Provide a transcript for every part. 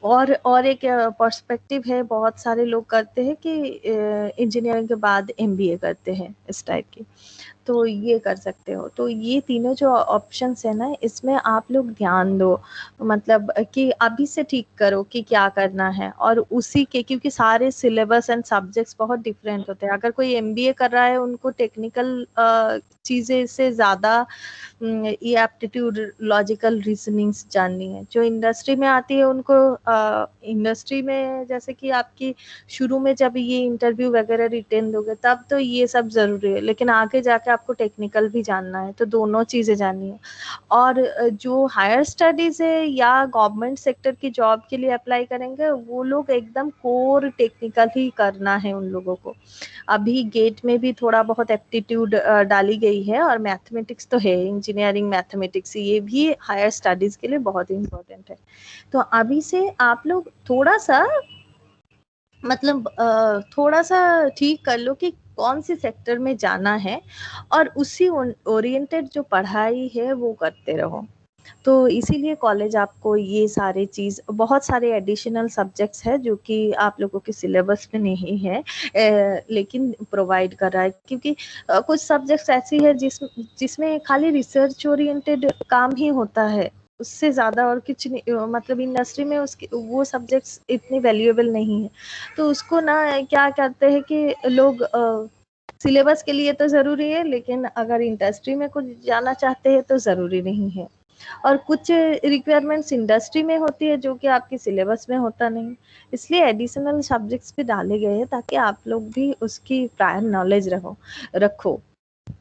और एक पर्सपेक्टिव है, बहुत सारे लोग करते हैं कि इंजीनियरिंग के बाद एमबीए करते हैं इस टाइप की, तो ये कर सकते हो। तो ये तीनों जो ऑप्शंस है ना, इसमें आप लोग ध्यान दो, मतलब कि अभी से ठीक करो कि क्या करना है, और उसी के, क्योंकि सारे सिलेबस एंड सब्जेक्ट्स बहुत डिफरेंट होते हैं। अगर कोई एमबीए कर रहा है, उनको टेक्निकल चीजें से ज्यादा ये एप्टीट्यूड, लॉजिकल रीजनिंग्स जाननी है। जो इंडस्ट्री में आती है उनको इंडस्ट्री में, जैसे कि आपकी शुरू में जब ये इंटरव्यू वगैरह रिटेन दोगे तब तो ये सब जरूरी है, लेकिन आगे जाके आपको टेक्निकल भी जानना है, तो दोनों चीजें जाननी है। और जो हायर स्टडीज है या गवर्नमेंट सेक्टर की जॉब के लिए अप्लाई करेंगे, वो लोग एकदम कोर टेक्निकल ही करना है उन लोगों को। अभी गेट में भी थोड़ा बहुत एप्टीट्यूड डाली गई है, और मैथमेटिक्स तो है, इंजीनियरिंग मैथमेटिक्स, ये भी हायर स्टडीज के लिए बहुत इंपॉर्टेंट है। तो अभी से आप लोग थोड़ा सा, मतलब थोड़ा सा ठीक कर लो कि कौन सी सेक्टर में जाना है, और उसी ओरिएंटेड जो पढ़ाई है वो करते रहो। तो इसीलिए कॉलेज आपको ये सारे चीज, बहुत सारे एडिशनल सब्जेक्ट्स है जो कि आप लोगों के सिलेबस में नहीं है, लेकिन प्रोवाइड कर रहा है। क्योंकि कुछ सब्जेक्ट्स ऐसी है जिसमें खाली रिसर्च ओरिएंटेड काम ही होता है, उससे ज्यादा और कुछ नहीं, मतलब इंडस्ट्री में उसके वो सब्जेक्ट्स इतने वैल्यूएबल नहीं है। तो उसको ना क्या करते हैं कि लोग सिलेबस के लिए तो जरूरी है, लेकिन अगर इंडस्ट्री में कुछ जाना चाहते हैं तो जरूरी नहीं है। और कुछ रिक्वायरमेंट्स इंडस्ट्री में होती है जो कि आपकी सिलेबस में होता नहीं, इसलिए एडिशनल सब्जेक्ट्स भी डाले गए हैं ताकि आप लोग भी उसकी प्रायर नॉलेज रखो।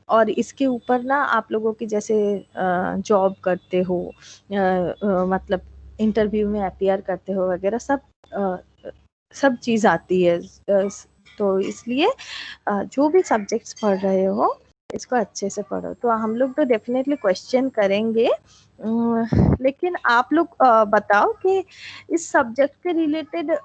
और इसके ऊपर ना आप लोगों की जैसे जॉब करते हो, मतलब इंटरव्यू में अपीयर करते हो वगैरह, सब चीज आती है। तो इसलिए जो भी सब्जेक्ट्स पढ़ रहे हो इसको अच्छे से पढ़ो। तो हम लोग तो डेफिनेटली क्वेश्चन करेंगे, लेकिन आप लोग बताओ कि इस सब्जेक्ट के रिलेटेड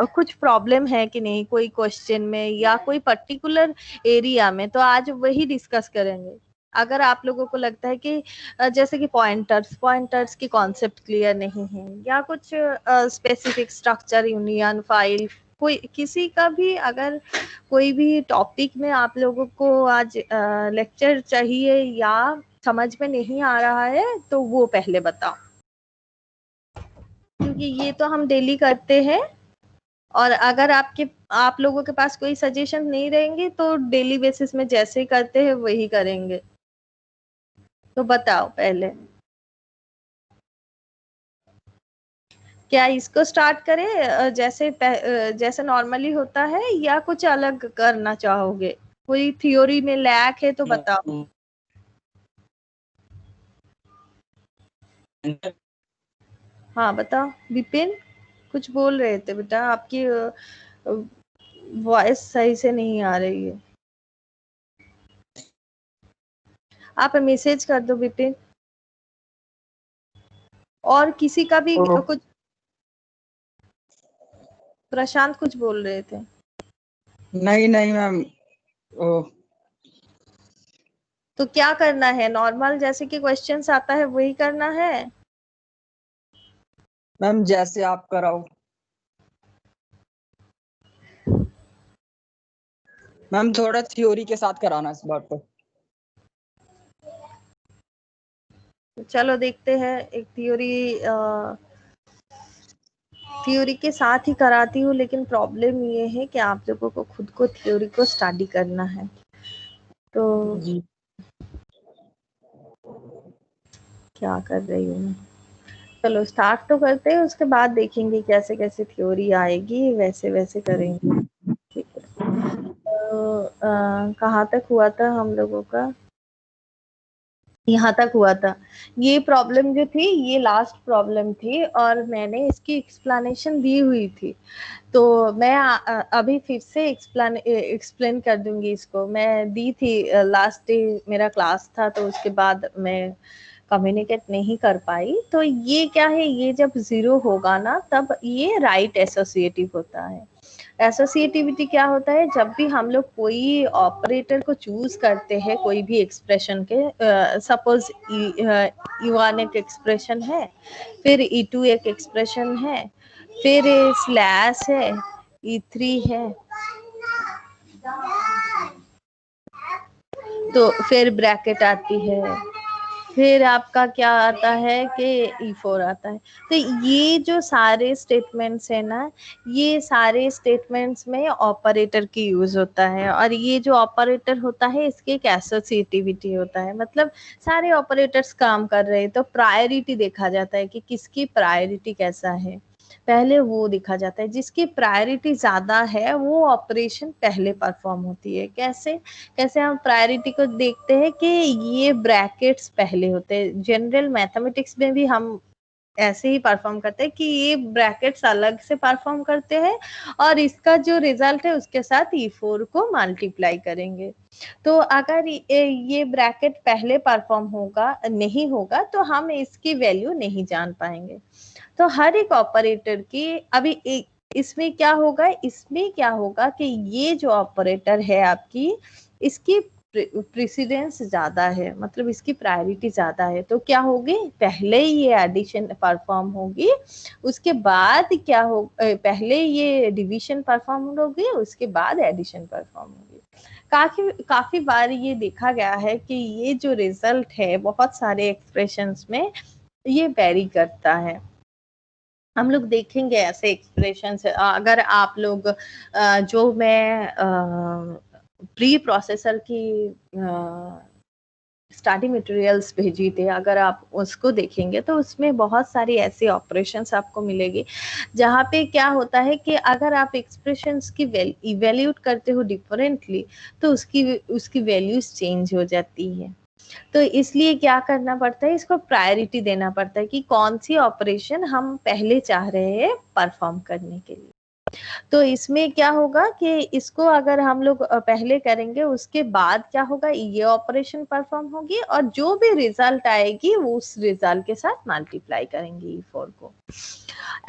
कुछ प्रॉब्लम है कि नहीं, कोई क्वेश्चन में या कोई पर्टिकुलर एरिया में, तो आज वही डिस्कस करेंगे। अगर आप लोगों को लगता है कि जैसे कि पॉइंटर्स की कॉन्सेप्ट क्लियर नहीं है, या कुछ स्पेसिफिक स्ट्रक्चर, यूनियन, फाइल, कोई किसी का भी अगर कोई भी टॉपिक में आप लोगों को आज लेक्चर चाहिए या समझ में नहीं आ रहा है, तो वो पहले बताओ, क्योंकि ये तो हम डेली करते हैं। और अगर आप लोगों के पास कोई सजेशन नहीं रहेंगे तो डेली बेसिस में जैसे करते हैं वही करेंगे। तो बताओ पहले, क्या इसको स्टार्ट करें जैसे नॉर्मली होता है, या कुछ अलग करना चाहोगे? कोई थ्योरी में लैक है तो बताओ। हाँ बताओ विपिन, कुछ बोल रहे थे बेटा, आपकी वॉइस सही से नहीं आ रही है। आप मैसेज कर दो विपिन। और किसी का भी कुछ, प्रशांत कुछ बोल रहे थे। नहीं नहीं मैम। तो क्या करना है, नॉर्मल जैसे कि क्वेश्चंस आता है वही करना है? मैम जैसे आप कराओ। मैम थोड़ा थ्योरी के साथ कराना इस बार तो। चलो देखते हैं, एक थ्योरी के साथ ही कराती हूँ, लेकिन प्रॉब्लम ये है कि आप लोगों को खुद को थ्योरी को स्टडी करना है। तो जी क्या कर रही हूँ, चलो स्टार्ट तो करते हैं, उसके बाद देखेंगे कैसे कैसे थ्योरी आएगी, वैसे वैसे करेंगे। ठीक है, तो कहाँ तक हुआ था हम लोगों का? यहाँ तक हुआ था। ये प्रॉब्लम जो थी ये लास्ट प्रॉब्लम थी, और मैंने इसकी एक्सप्लेनेशन दी हुई थी। तो मैं अभी फिर से एक्सप्लेन कर दूंगी इसको। मैं दी थी लास्ट डे मेरा क्लास था, तो उसके बाद मैं कम्युनिकेट नहीं कर पाई। तो ये क्या है, ये जब 0 होगा ना तब ये राइट एसोसिएटिव होता है। एसोसिएटिविटी क्या होता है, जब भी हम लोग कोई ऑपरेटर को चूज करते हैं कोई भी एक्सप्रेशन के, सपोज E1 एक एक्सप्रेशन है, फिर E2 एक एक्सप्रेशन है, फिर स्लैश है, E3 है, तो फिर ब्रैकेट आती है, फिर आपका क्या आता है कि E4 आता है। तो ये जो सारे स्टेटमेंट्स है ना, ये सारे स्टेटमेंट्स में ऑपरेटर की यूज होता है, और ये जो ऑपरेटर होता है इसके एक एसोसिएटिविटी होता है, मतलब सारे ऑपरेटर्स काम कर रहे हैं तो प्रायोरिटी देखा जाता है कि किसकी प्रायोरिटी कैसा है, पहले वो देखा जाता है, जिसकी प्रायोरिटी ज्यादा है वो ऑपरेशन पहले परफॉर्म होती है। कैसे कैसे हम प्रायोरिटी को देखते हैं कि ये ब्रैकेट्स पहले होते हैं, जनरल मैथमेटिक्स में भी हम ऐसे ही परफॉर्म करते हैं कि ये ब्रैकेट्स अलग से परफॉर्म करते हैं और इसका जो रिजल्ट है उसके साथ E4 को मल्टीप्लाई करेंगे। तो अगर ये ब्रैकेट पहले परफॉर्म होगा नहीं होगा तो हम इसकी वैल्यू नहीं जान पाएंगे। तो हर एक ऑपरेटर की अभी इसमें क्या होगा कि ये जो ऑपरेटर है आपकी, इसकी प्रेसिडेंस ज्यादा है, मतलब इसकी प्रायोरिटी ज्यादा है, तो क्या होगी, पहले ये एडिशन परफॉर्म होगी, उसके बाद क्या हो, पहले ये डिवीजन परफॉर्म होगी, उसके बाद एडिशन परफॉर्म होगी। काफी बार ये देखा गया है कि ये जो रिजल्ट है बहुत सारे एक्सप्रेशंस में ये वेरी करता है। हम लोग देखेंगे ऐसे एक्सप्रेशंस, अगर आप लोग जो मैं प्री प्रोसेसर की स्टडी मटेरियल्स भेजी थे, अगर आप उसको देखेंगे तो उसमें बहुत सारी ऐसी ऑपरेशंस आपको मिलेगी जहाँ पे क्या होता है कि अगर आप एक्सप्रेशंस की इवेल्यूट करते हो डिफरेंटली तो उसकी वैल्यूज चेंज हो जाती है। तो इसलिए क्या करना पड़ता है, इसको प्रायोरिटी देना पड़ता है कि कौन सी ऑपरेशन हम पहले चाह रहे हैं परफॉर्म करने के लिए। तो इसमें क्या होगा कि इसको अगर हम लोग पहले करेंगे उसके बाद क्या होगा, ये ऑपरेशन परफॉर्म होगी और जो भी रिजल्ट आएगी वो उस रिजल्ट के साथ मल्टीप्लाई करेंगे E4 को।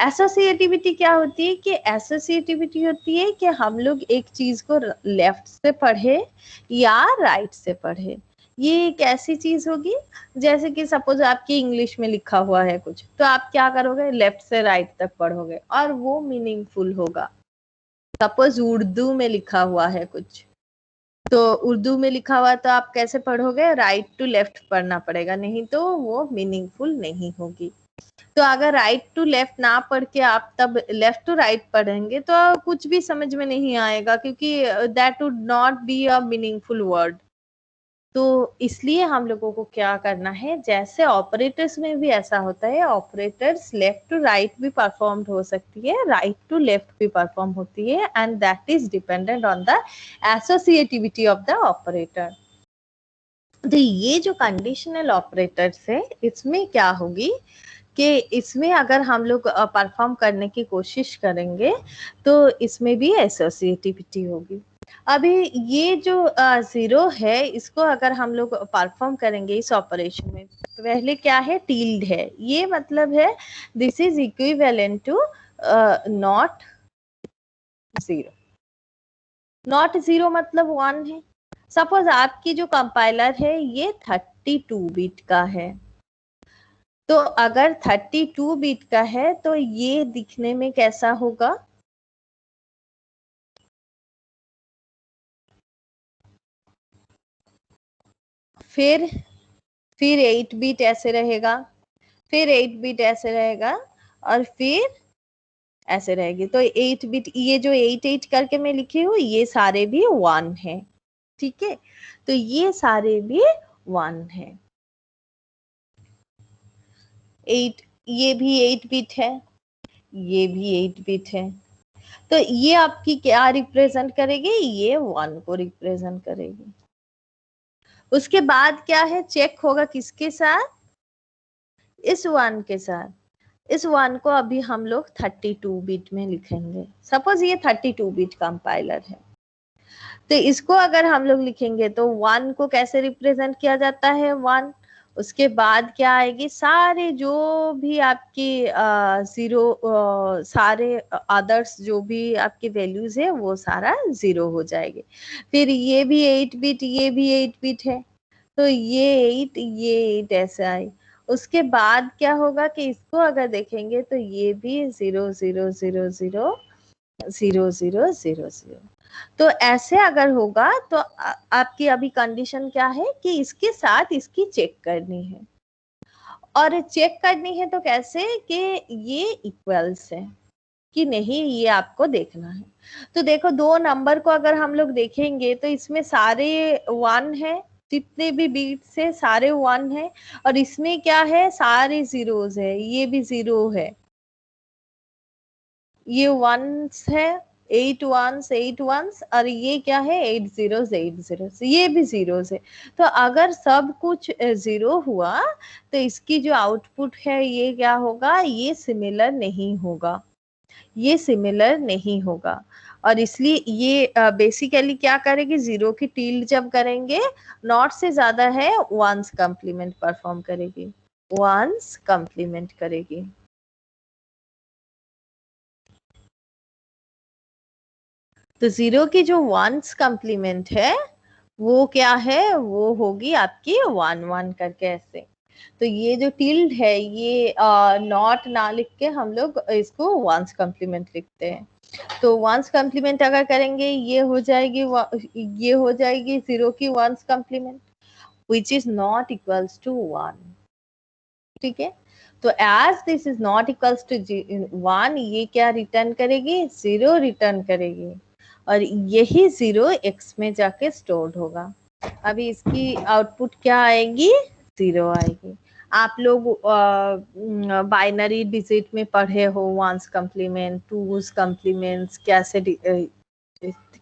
एसोसिएटिविटी क्या होती है कि एसोसिएटिविटी होती है कि हम लोग एक चीज को लेफ्ट से पढ़े या राइट से पढ़े। ये एक ऐसी चीज होगी जैसे कि सपोज आपकी इंग्लिश में लिखा हुआ है कुछ, तो आप क्या करोगे, लेफ्ट से राइट तक पढ़ोगे और वो मीनिंगफुल होगा। सपोज उर्दू में लिखा हुआ है कुछ, तो उर्दू में लिखा हुआ तो आप कैसे पढ़ोगे, राइट टू लेफ्ट पढ़ना पड़ेगा, नहीं तो वो मीनिंगफुल नहीं होगी। तो अगर राइट टू लेफ्ट ना पढ़ के आप तब लेफ्ट टू राइट पढ़ेंगे तो कुछ भी समझ में नहीं आएगा, क्योंकि that would not be a meaningful word. तो इसलिए हम लोगों को क्या करना है, जैसे ऑपरेटर्स में भी ऐसा होता है, ऑपरेटर्स लेफ्ट टू राइट भी परफॉर्म हो सकती है, राइट टू लेफ्ट भी परफॉर्म होती है, and that is dependent on the associativity of the operator. तो ये जो कंडीशनल ऑपरेटर्स है इसमें क्या होगी कि इसमें अगर हम लोग परफॉर्म करने की कोशिश करेंगे तो इसमें भी एसोसिएटिविटी होगी। अभी ये जो 0 है इसको अगर हम लोग परफॉर्म करेंगे इस ऑपरेशन में, पहले क्या है, टिल्ड है, ये मतलब है this is equivalent to not 0। Not 0 मतलब 1 है। सपोज आपकी जो कंपाइलर है ये 32 बिट का है, तो अगर 32 बिट का है तो ये दिखने में कैसा होगा, फिर 8 बिट ऐसे रहेगा, फिर 8 बिट ऐसे रहेगा, और फिर ऐसे रहेगी। तो 8 बिट, ये जो 8 करके मैं लिखी हूँ ये सारे भी 1 है, ठीक है, तो ये सारे भी 1 है। 8, ये भी 8 बिट है, ये भी 8 बिट है, तो ये आपकी क्या रिप्रेजेंट करेगी, ये 1 को रिप्रेजेंट करेगी। उसके बाद क्या है, चेक होगा किसके साथ, इस 1 के साथ। इस 1 को अभी हम लोग 32 बिट में लिखेंगे। सपोज ये 32 बिट कंपाइलर है, तो इसको अगर हम लोग लिखेंगे तो 1 को कैसे रिप्रेजेंट किया जाता है, 1, उसके बाद क्या आएगी, सारे जो भी आपकी जीरो, सारे अदर्स जो भी आपके वैल्यूज है वो सारा जीरो हो जाएगी। फिर ये भी 8 बिट, ये भी 8 बिट है, तो ये 8 ऐसे आई। उसके बाद क्या होगा कि इसको अगर देखेंगे तो ये भी 0 0 0 0 0 0 0 0 0। तो ऐसे अगर होगा तो आपकी अभी कंडीशन क्या है कि इसके साथ इसकी चेक करनी है, और चेक करनी है तो कैसे कि ये इक्वल्स है कि नहीं, ये आपको देखना है। तो देखो, दो नंबर को अगर हम लोग देखेंगे तो इसमें सारे 1 है, जितने भी बीट्स है सारे 1 है, और इसमें क्या है, सारे जीरोस है, ये भी 0 है, ये 1s है, 8 1s और ये क्या है, 8 0s, ये भी 0s है। तो अगर सब कुछ 0 हुआ तो इसकी जो आउटपुट है ये क्या होगा, ये सिमिलर नहीं होगा, ये सिमिलर नहीं होगा। और इसलिए ये बेसिकली क्या करेगी, 0 की टील्ड जब करेंगे, नॉट से ज्यादा है, 1s कॉम्प्लीमेंट परफॉर्म करेगी, 1s कॉम्प्लीमेंट करेगी। तो 0 की जो 1s कॉम्प्लीमेंट है वो क्या है, वो होगी आपकी 1 1 करके ऐसे। तो ये जो टिल्ड है ये नॉट ना लिख के हम लोग इसको 1s कॉम्प्लीमेंट लिखते हैं। तो 1s कॉम्प्लीमेंट अगर करेंगे ये हो जाएगी, ये हो जाएगी 0 की 1s complement, which is not equals to 1। ठीक है, तो as this is not equals to 1, ये क्या रिटर्न करेगी, 0 रिटर्न करेगी, और यही 0 x में जाके स्टोर्ड होगा। अभी इसकी आउटपुट क्या आएगी, 0 आएगी। आप लोग बाइनरी डिजिट में पढ़े हो, 1s कॉम्प्लीमेंट, 2s कॉम्प्लीमेंट्स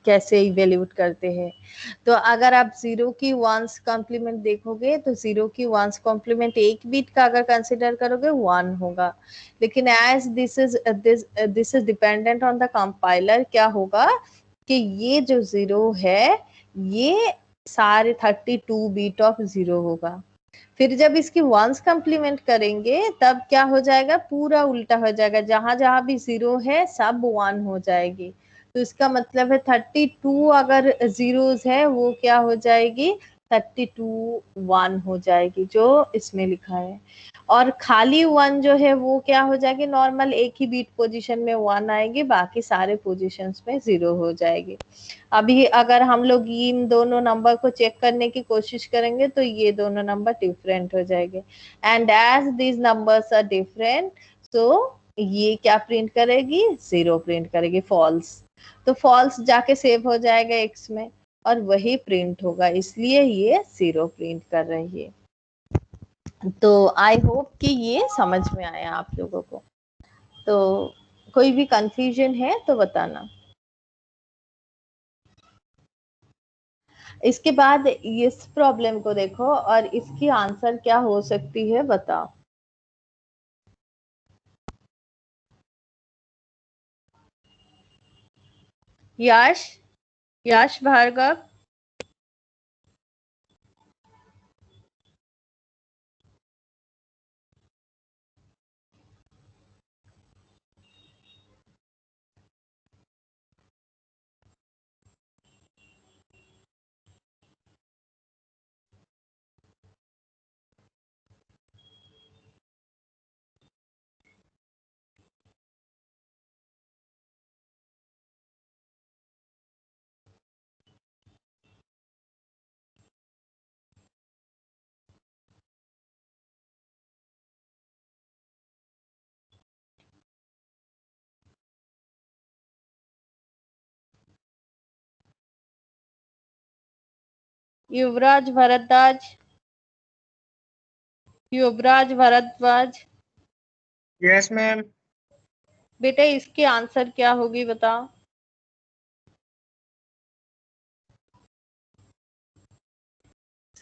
कैसे इवेल्यूट करते हैं। तो अगर आप 0 की 1s कॉम्प्लीमेंट देखोगे तो 0 की 1s कॉम्प्लीमेंट 1 बिट का अगर कंसिडर करोगे 1 होगा, लेकिन as this is dependent on the compiler, क्या होगा कि ये जो 0 है ये सारे 32 बीट ऑफ 0 होगा। फिर जब इसकी 1s कॉम्प्लीमेंट करेंगे तब क्या हो जाएगा, पूरा उल्टा हो जाएगा, जहां जहां भी 0 है सब 1 हो जाएगी। तो इसका मतलब है 32 अगर जीरोस है वो क्या हो जाएगी, 32 1 हो जाएगी जो इसमें लिखा है। और खाली 1 जो है वो क्या हो जाएगी, नॉर्मल एक ही बीट पोजीशन में 1 आएगी, बाकी सारे पोजीशंस में 0 हो जाएगी। अभी अगर हम लोग इन दोनों नंबर को चेक करने की कोशिश करेंगे तो ये दोनों नंबर डिफरेंट हो जाएंगे, and as these numbers are different, तो ये क्या प्रिंट करेगी, 0 प्रिंट करेगी, फॉल्स। तो फॉल्स जाके सेव हो जाएगा एक्स में और वही प्रिंट होगा, इसलिए ये 0 प्रिंट कर रही है। तो आई होप कि ये समझ में आया आप लोगों को। तो कोई भी कंफ्यूजन है तो बताना। इसके बाद इस प्रॉब्लम को देखो और इसकी आंसर क्या हो सकती है बताओ। यश, यश भार्गव। युवराज भरद्वाज, युवराज भरद्वाज। Yes ma'am. बेटा इसकी आंसर क्या होगी बताओ।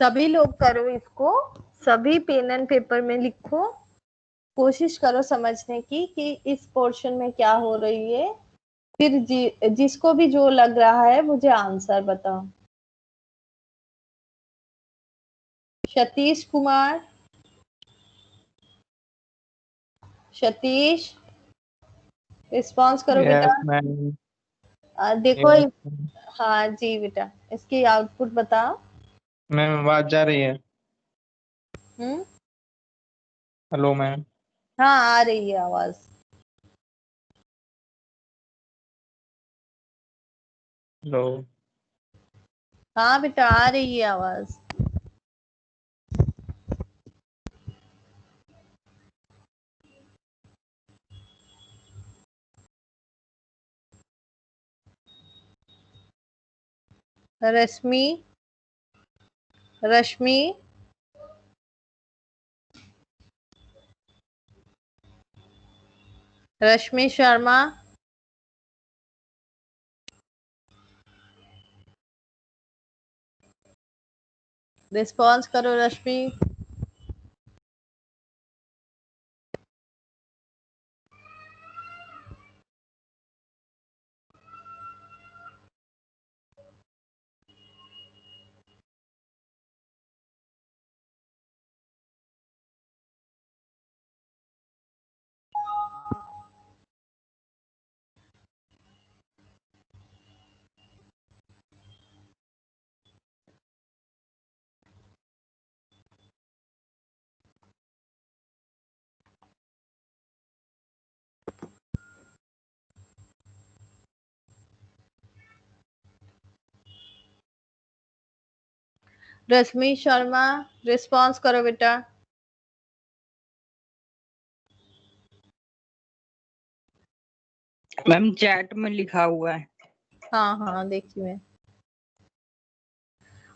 सभी लोग करो इसको, सभी पेन एंड पेपर में लिखो, कोशिश करो समझने की कि इस पोर्शन में क्या हो रही है। फिर जिसको भी जो लग रहा है मुझे आंसर बताओ। सतीश कुमार, सतीश रिस्पॉन्स करो बेटा। Yes ma'am. देखो हाँ जी बेटा, इसकी आउटपुट बताओ। मैम आवाज जा रही है? हम्म, हेलो मैम। हाँ आ रही है आवाज। हेलो। हाँ बेटा आ रही है आवाज। रश्मि, रश्मि, रश्मि शर्मा, रिस्पॉन्स करो रश्मि। रश्मि शर्मा रिस्पॉन्स करो बेटा। मैम चैट में लिखा हुआ है। हाँ हाँ देखी मैं।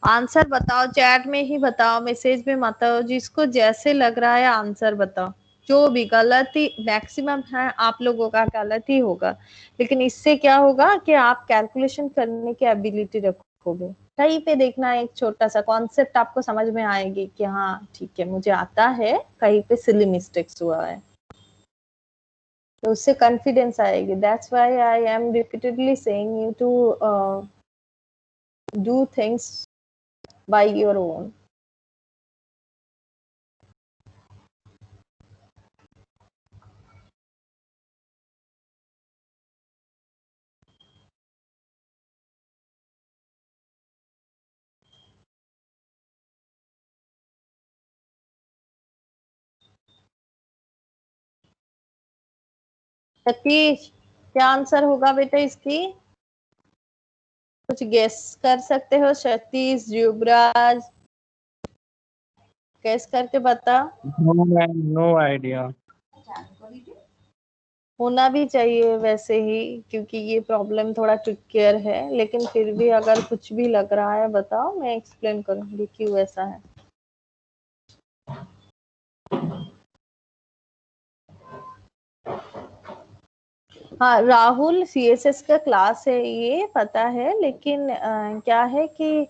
आंसर बताओ, चैट में ही बताओ, मैसेज में मत आओ, जिसको जैसे लग रहा है आंसर बताओ। जो भी गलत ही मैक्सिमम है आप लोगों का गलत ही होगा, लेकिन इससे क्या होगा कि आप कैलकुलेशन करने की एबिलिटी रखोगे। कहीं पे देखना एक छोटा सा कॉन्सेप्ट आपको समझ में आएगी कि हाँ ठीक है मुझे आता है, कहीं पे सिली मिस्टेक्स हुआ है, तो उससे कॉन्फिडेंस आएगी। That's why I am repeatedly saying you to do things by your own. Satish क्या आंसर होगा बेटा इसकी? कुछ गेस कर सकते हो? सतीश, युवराज, गेस करके बता। No ma'am, no idea. होना भी चाहिए वैसे ही, क्योंकि ये प्रॉब्लम थोड़ा ट्रिकियर है, लेकिन फिर भी अगर कुछ भी लग रहा है बताओ, मैं एक्सप्लेन करूंगी क्यों ऐसा है। हाँ राहुल, सीएसएस का क्लास है ये पता है, लेकिन क्या है कि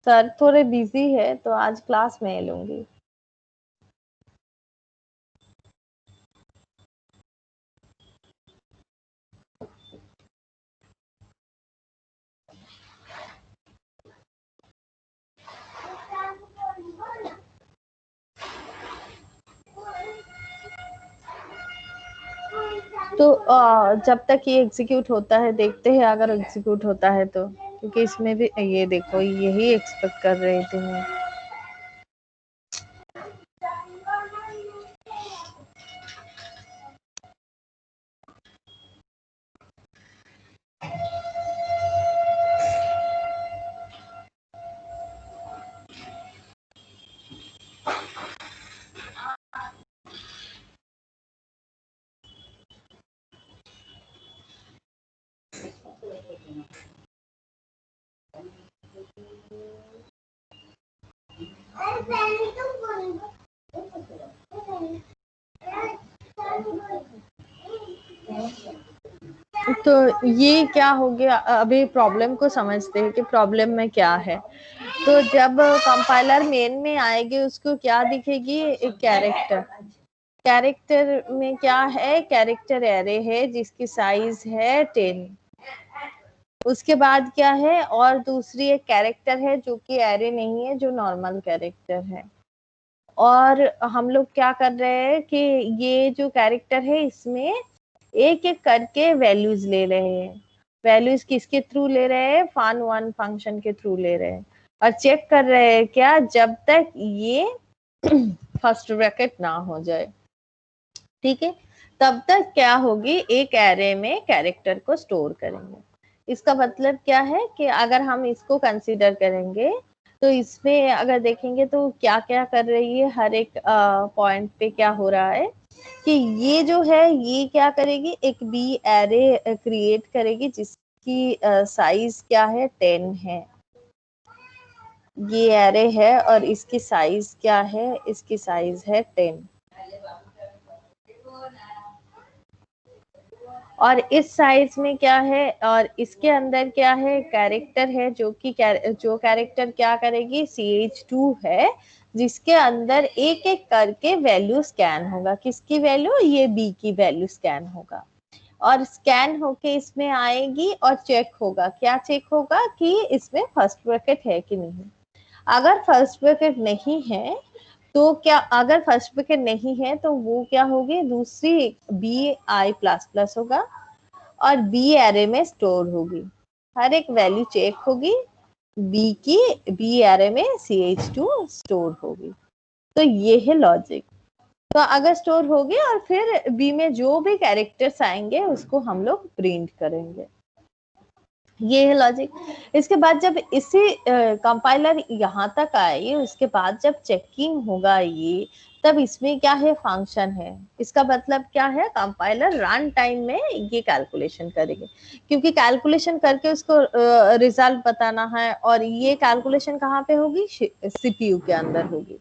सर थोड़े बिजी है तो आज क्लास में लूंगी। तो जब तक ये एग्जीक्यूट होता है देखते हैं, अगर एग्जीक्यूट होता है तो, क्योंकि इसमें भी ये देखो यही एक्सपेक्ट कर रही थी मैं। तो ये क्या हो गया, अभी प्रॉब्लम को समझते हैं कि प्रॉब्लम में क्या है। तो जब कंपाइलर मेन में आएगी उसको क्या दिखेगी? एक कैरेक्टर। कैरेक्टर में क्या है? कैरेक्टर एरे है जिसकी साइज है 10। उसके बाद क्या है? और दूसरी एक कैरेक्टर है जो कि एरे नहीं है, जो नॉर्मल कैरेक्टर है। और हम लोग क्या कर रहे हैं कि ये जो कैरेक्टर है इसमें एक एक करके वैल्यूज ले रहे हैं। वैल्यूज किसके थ्रू ले रहे हैं? fun1 फंक्शन के थ्रू ले रहे हैं और चेक कर रहे हैं क्या, जब तक ये फर्स्ट ब्रैकेट ना हो जाए, ठीक है, तब तक क्या होगी, एक एरे में कैरेक्टर को स्टोर करेंगे। इसका मतलब क्या है कि अगर हम इसको कंसीडर करेंगे तो इसमें अगर देखेंगे तो क्या क्या कर रही है, हर एक पॉइंट पे क्या हो रहा है कि ये जो है ये क्या करेगी, एक बी एरे क्रिएट करेगी जिसकी साइज क्या है, 10 है। ये एरे है और इसकी साइज क्या है, इसकी साइज है 10। और इस साइज में क्या है, और इसके अंदर क्या है, कैरेक्टर है जो कि जो कैरेक्टर क्या करेगी, CH2 है जिसके अंदर एक एक करके वैल्यू स्कैन होगा। किसकी वैल्यू? ये बी की वैल्यू स्कैन होगा और स्कैन होके इसमें आएगी और चेक होगा। क्या चेक होगा कि इसमें फर्स्ट ब्रैकेट है कि नहीं। अगर फर्स्ट ब्रैकेट नहीं है तो क्या, अगर फर्स्ट ब्रैकेट नहीं है तो वो क्या होगी, दूसरी BI++ होगा और बी एरे में स्टोर होगी। हर एक वैल्यू चेक होगी, बी की बी एरे में CH2 स्टोर होगी। तो ये है लॉजिक। तो अगर स्टोर होगी और फिर बी में जो भी कैरेक्टर्स आएंगे उसको हम लोग प्रिंट करेंगे। ये है लॉजिक। इसके बाद जब इसी कंपाइलर यहाँ तक आए, उसके बाद जब चेकिंग होगा ये, तब इसमें क्या है, फंक्शन है। इसका मतलब क्या है, कंपाइलर रन टाइम में ये कैलकुलेशन करेंगे, क्योंकि कैलकुलेशन करके उसको रिजल्ट बताना है और ये कैलकुलेशन कहाँ पे होगी, CPU के अंदर होगी।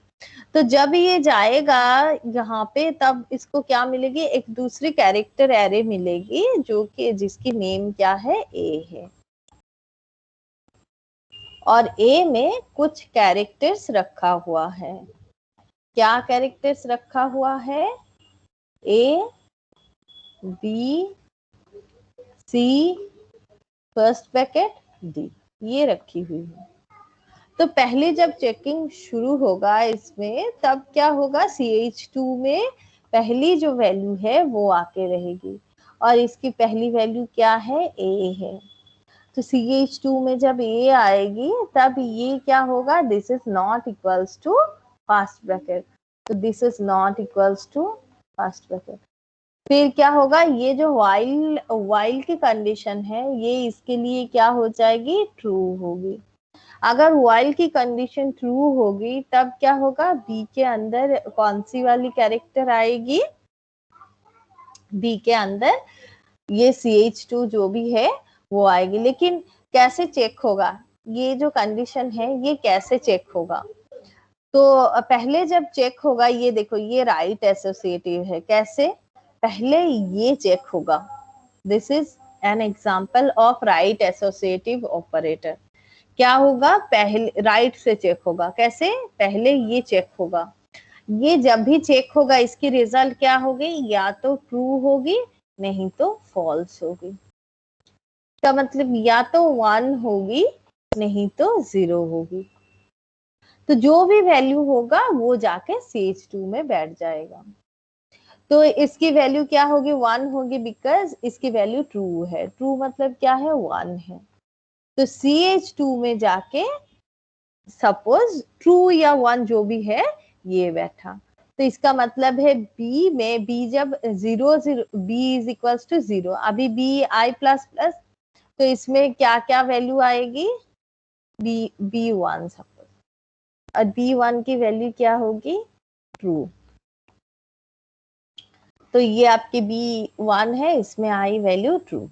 तो जब ये जाएगा यहाँ पे, तब इसको क्या मिलेगी, एक दूसरी कैरेक्टर एरे मिलेगी जो कि जिसकी नेम क्या है, A है। और ए में कुछ कैरेक्टर्स रखा हुआ है। क्या कैरेक्टर्स रखा हुआ है? A, B, C, first bracket D, ये रखी हुई है। तो पहले जब चेकिंग शुरू होगा इसमें, तब क्या होगा, CH2 में पहली जो वैल्यू है वो आके रहेगी और इसकी पहली वैल्यू क्या है, A है। तो CH2 में जब ये आएगी तब ये क्या होगा, this is not equals to first bracket. तो this is not equals to first bracket. फिर क्या होगा, ये जो वाइल की कंडीशन है ये इसके लिए क्या हो जाएगी, ट्रू होगी। अगर वाइल की कंडीशन ट्रू होगी तब क्या होगा, बी के अंदर कौन सी वाली कैरेक्टर आएगी, बी के अंदर ये CH2 जो भी है वो आएगी। लेकिन कैसे चेक होगा, ये जो कंडीशन है ये कैसे चेक होगा? तो पहले जब चेक होगा, ये देखो ये राइट एसोसिएटिव है, कैसे, पहले ये चेक होगा। This is an example of right associative operator. क्या होगा, पहले राइट से चेक होगा, कैसे, पहले ये चेक होगा। ये जब भी चेक होगा इसकी रिजल्ट क्या होगी, या तो ट्रू होगी नहीं तो फॉल्स होगी। का मतलब या तो 1 होगी नहीं तो 0 होगी। तो जो भी वैल्यू होगा वो जाके CH2 में बैठ जाएगा। तो इसकी वैल्यू क्या होगी, 1 होगी, बिकॉज इसकी वैल्यू ट्रू है। ट्रू मतलब क्या है, 1 है। तो CH2 में जाके सपोज ट्रू या 1 जो भी है ये बैठा। तो इसका मतलब है बी में, बी जब 0 बी इज इक्वल्स टू 0, अभी BI++, तो इसमें क्या क्या वैल्यू आएगी, B1 सपोज, और B1 की वैल्यू क्या होगी, ट्रू। तो ये आपकी B1 है, इसमें आई वैल्यू ट्रू।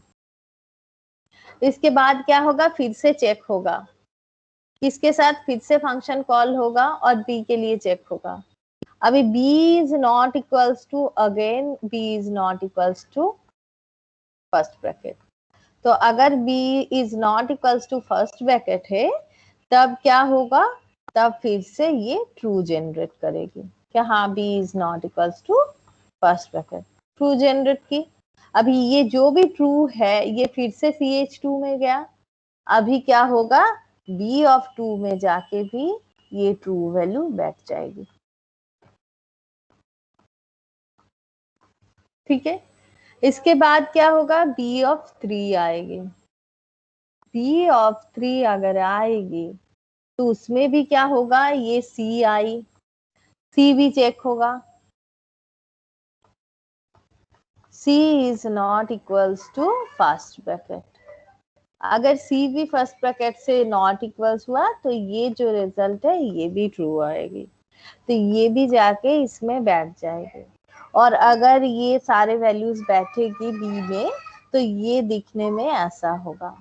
इसके बाद क्या होगा, फिर से चेक होगा, किसके साथ, फिर से फंक्शन कॉल होगा और B के लिए चेक होगा। अभी B is not equals to, again B is not equals to first bracket. तो अगर B is not equals to first bracket है तब क्या होगा, तब फिर से ये ट्रू जनरेट करेगी क्या, हाँ B is not equals to first bracket, true generate की। अभी ये जो भी ट्रू है ये फिर से CH2 में गया, अभी क्या होगा, B of 2 में जाके भी ये ट्रू वैल्यू बैठ जाएगी। ठीक है, इसके बाद क्या होगा, बी ऑफ 3 आएगी। बी ऑफ 3 अगर आएगी तो उसमें भी क्या होगा, ये सी आई, सी भी चेक होगा, C is not equals to first bracket. अगर सी भी फर्स्ट ब्रैकेट से नॉट इक्वल्स हुआ तो ये जो रिजल्ट है ये भी ट्रू आएगी, तो ये भी जाके इसमें बैठ जाएगी। और अगर ये सारे वैल्यूज बैठेगी बी में तो ये दिखने में ऐसा होगा।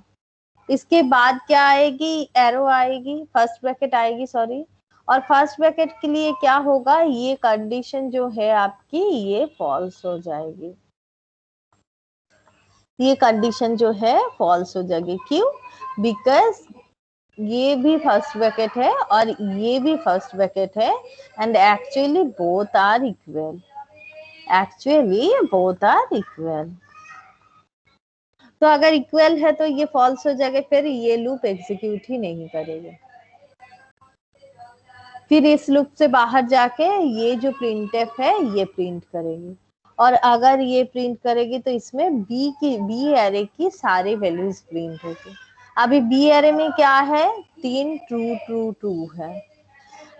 इसके बाद क्या आएगी, एरो आएगी, फर्स्ट ब्रैकेट आएगी, सॉरी। और फर्स्ट ब्रैकेट के लिए क्या होगा, ये कंडीशन जो है आपकी ये फॉल्स हो जाएगी, ये कंडीशन जो है फॉल्स हो जाएगी। क्यों, बिकॉज ये भी फर्स्ट ब्रैकेट है और ये भी फर्स्ट ब्रैकेट है, and actually both are equal, actually both are equal. तो अगर इक्वल है तो ये फॉल्स हो जाएगा, फिर ये लूप एग्जीक्यूट ही नहीं करेगी। फिर इस लूप से बाहर जाके ये जो प्रिंटफ है ये प्रिंट करेगी, और अगर ये प्रिंट करेगी तो इसमें बी एरे की सारी वैल्यूज प्रिंट होगी। अभी बी एरे में क्या है, 3 ट्रू ट्रू ट्रू है।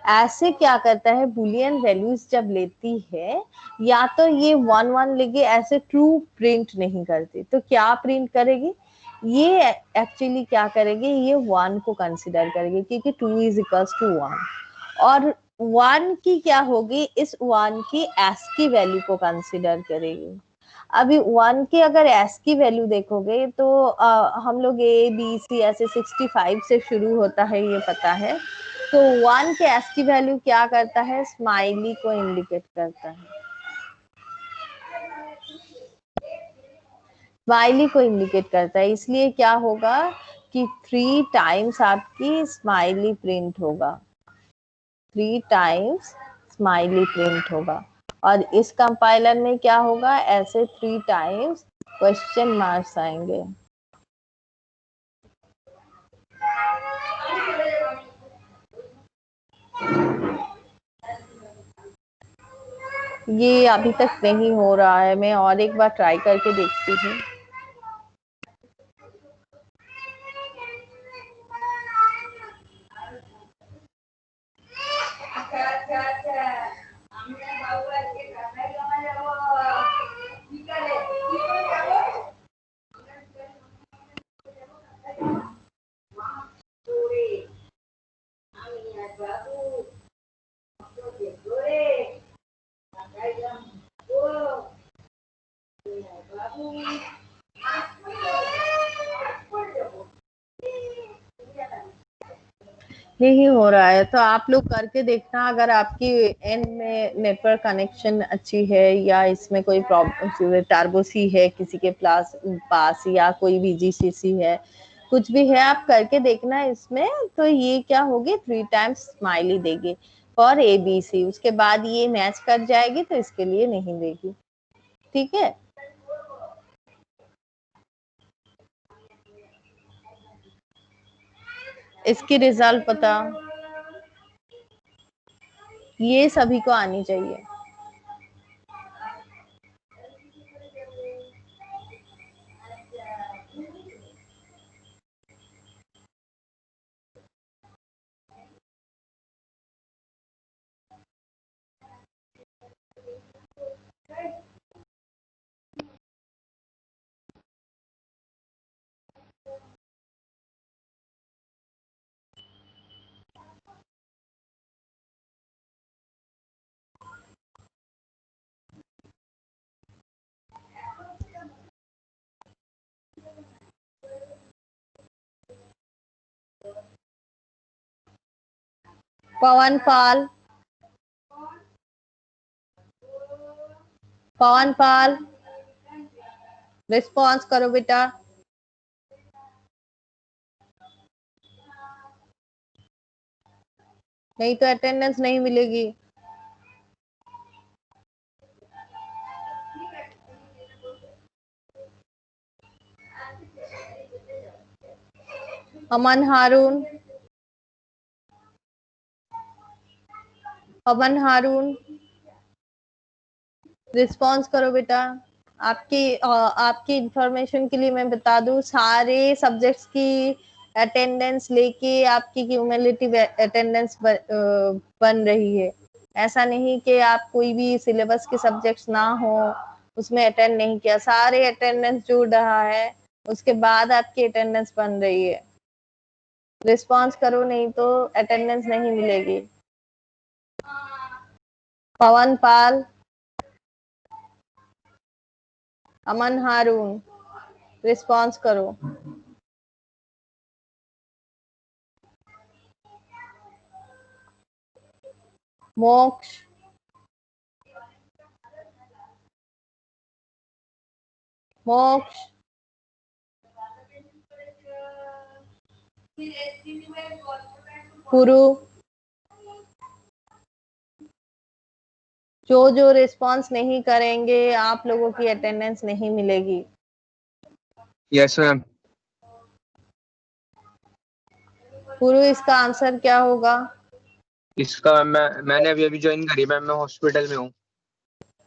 ऐसे क्या करता है, बुलियन वैल्यूज जब लेती है या तो ये 1 1 लेके ऐसे ट्रू प्रिंट नहीं करती, तो क्या प्रिंट करेगी, ये एक्चुअली क्या करेगी, ये 1 को कंसिडर करेगी क्योंकि 2 इज इक्वल्स टू 1, और 1 की क्या होगी, इस 1 की एस की वैल्यू को कंसिडर करेगी। अभी 1 की अगर एस की वैल्यू देखोगे तो हम लोग ए बी सी ऐसे 65 से शुरू होता है ये पता है, तो 1 के एस की वैल्यू क्या करता है, स्माइली को इंडिकेट करता है, स्माइली को इंडिकेट करता है, इसलिए क्या होगा कि 3 टाइम्स आपकी स्माइली प्रिंट होगा, 3 टाइम्स स्माइली प्रिंट होगा। और इस कंपाइलर में क्या होगा, ऐसे 3 टाइम्स क्वेश्चन मार्क्स आएंगे। ये अभी तक नहीं हो रहा है, मैं और एक बार ट्राई करके देखती हूँ। नहीं हो रहा है तो आप लोग करके देखना, अगर आपकी एंड में नेटवर्क कनेक्शन अच्छी है या इसमें कोई प्रॉब्लम, टार्बोसी है किसी के पास या कोई VGCC है, कुछ भी है, आप करके देखना इसमें। तो ये क्या होगी, 3 टाइम्स स्माइली देगी फॉर ABC, उसके बाद ये मैच कर जाएगी तो इसके लिए नहीं देगी। ठीक है, इसकी रिजल्ट पता ये सभी को आनी चाहिए। पवन पाल, पवन पाल रिस्पॉन्स करो बेटा। नहीं तो अटेंडेंस नहीं मिलेगी। अमन हारून, अमन हारून रिस्पॉन्स करो बेटा। आपकी इंफॉर्मेशन के लिए मैं बता दूं, सारे सब्जेक्ट्स की अटेंडेंस लेके आपकी क्यूमुलेटिव अटेंडेंस बन रही है। ऐसा नहीं कि आप कोई भी सिलेबस के सब्जेक्ट्स ना हो उसमें अटेंड नहीं किया, सारे अटेंडेंस जुड़ रहा है, उसके बाद आपकी अटेंडेंस बन रही है। रिस्पॉन्स करो, नहीं तो अटेंडेंस नहीं मिलेगी। पवन पाल, अमन हारून, रिस्पॉन्स करो। मोक्ष, मोक्ष, पुरु, जो रिस्पॉन्स नहीं करेंगे आप लोगों की अटेंडेंस नहीं मिलेगी। Yes ma'am. पुरु, इसका आंसर क्या होगा? इसका मैंने अभी ज्वाइन करी मैम, मैं हॉस्पिटल में हूँ।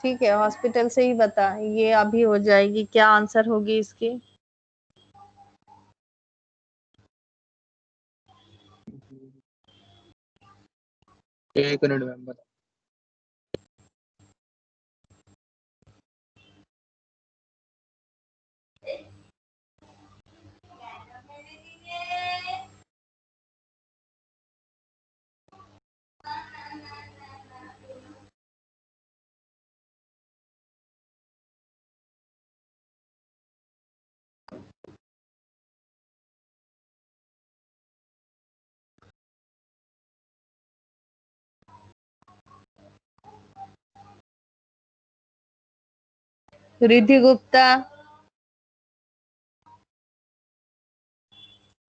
ठीक है, हॉस्पिटल से ही बता, ये अभी हो जाएगी। क्या आंसर होगी इसकी? एक मिनट मैम बता। रिद्धि गुप्ता,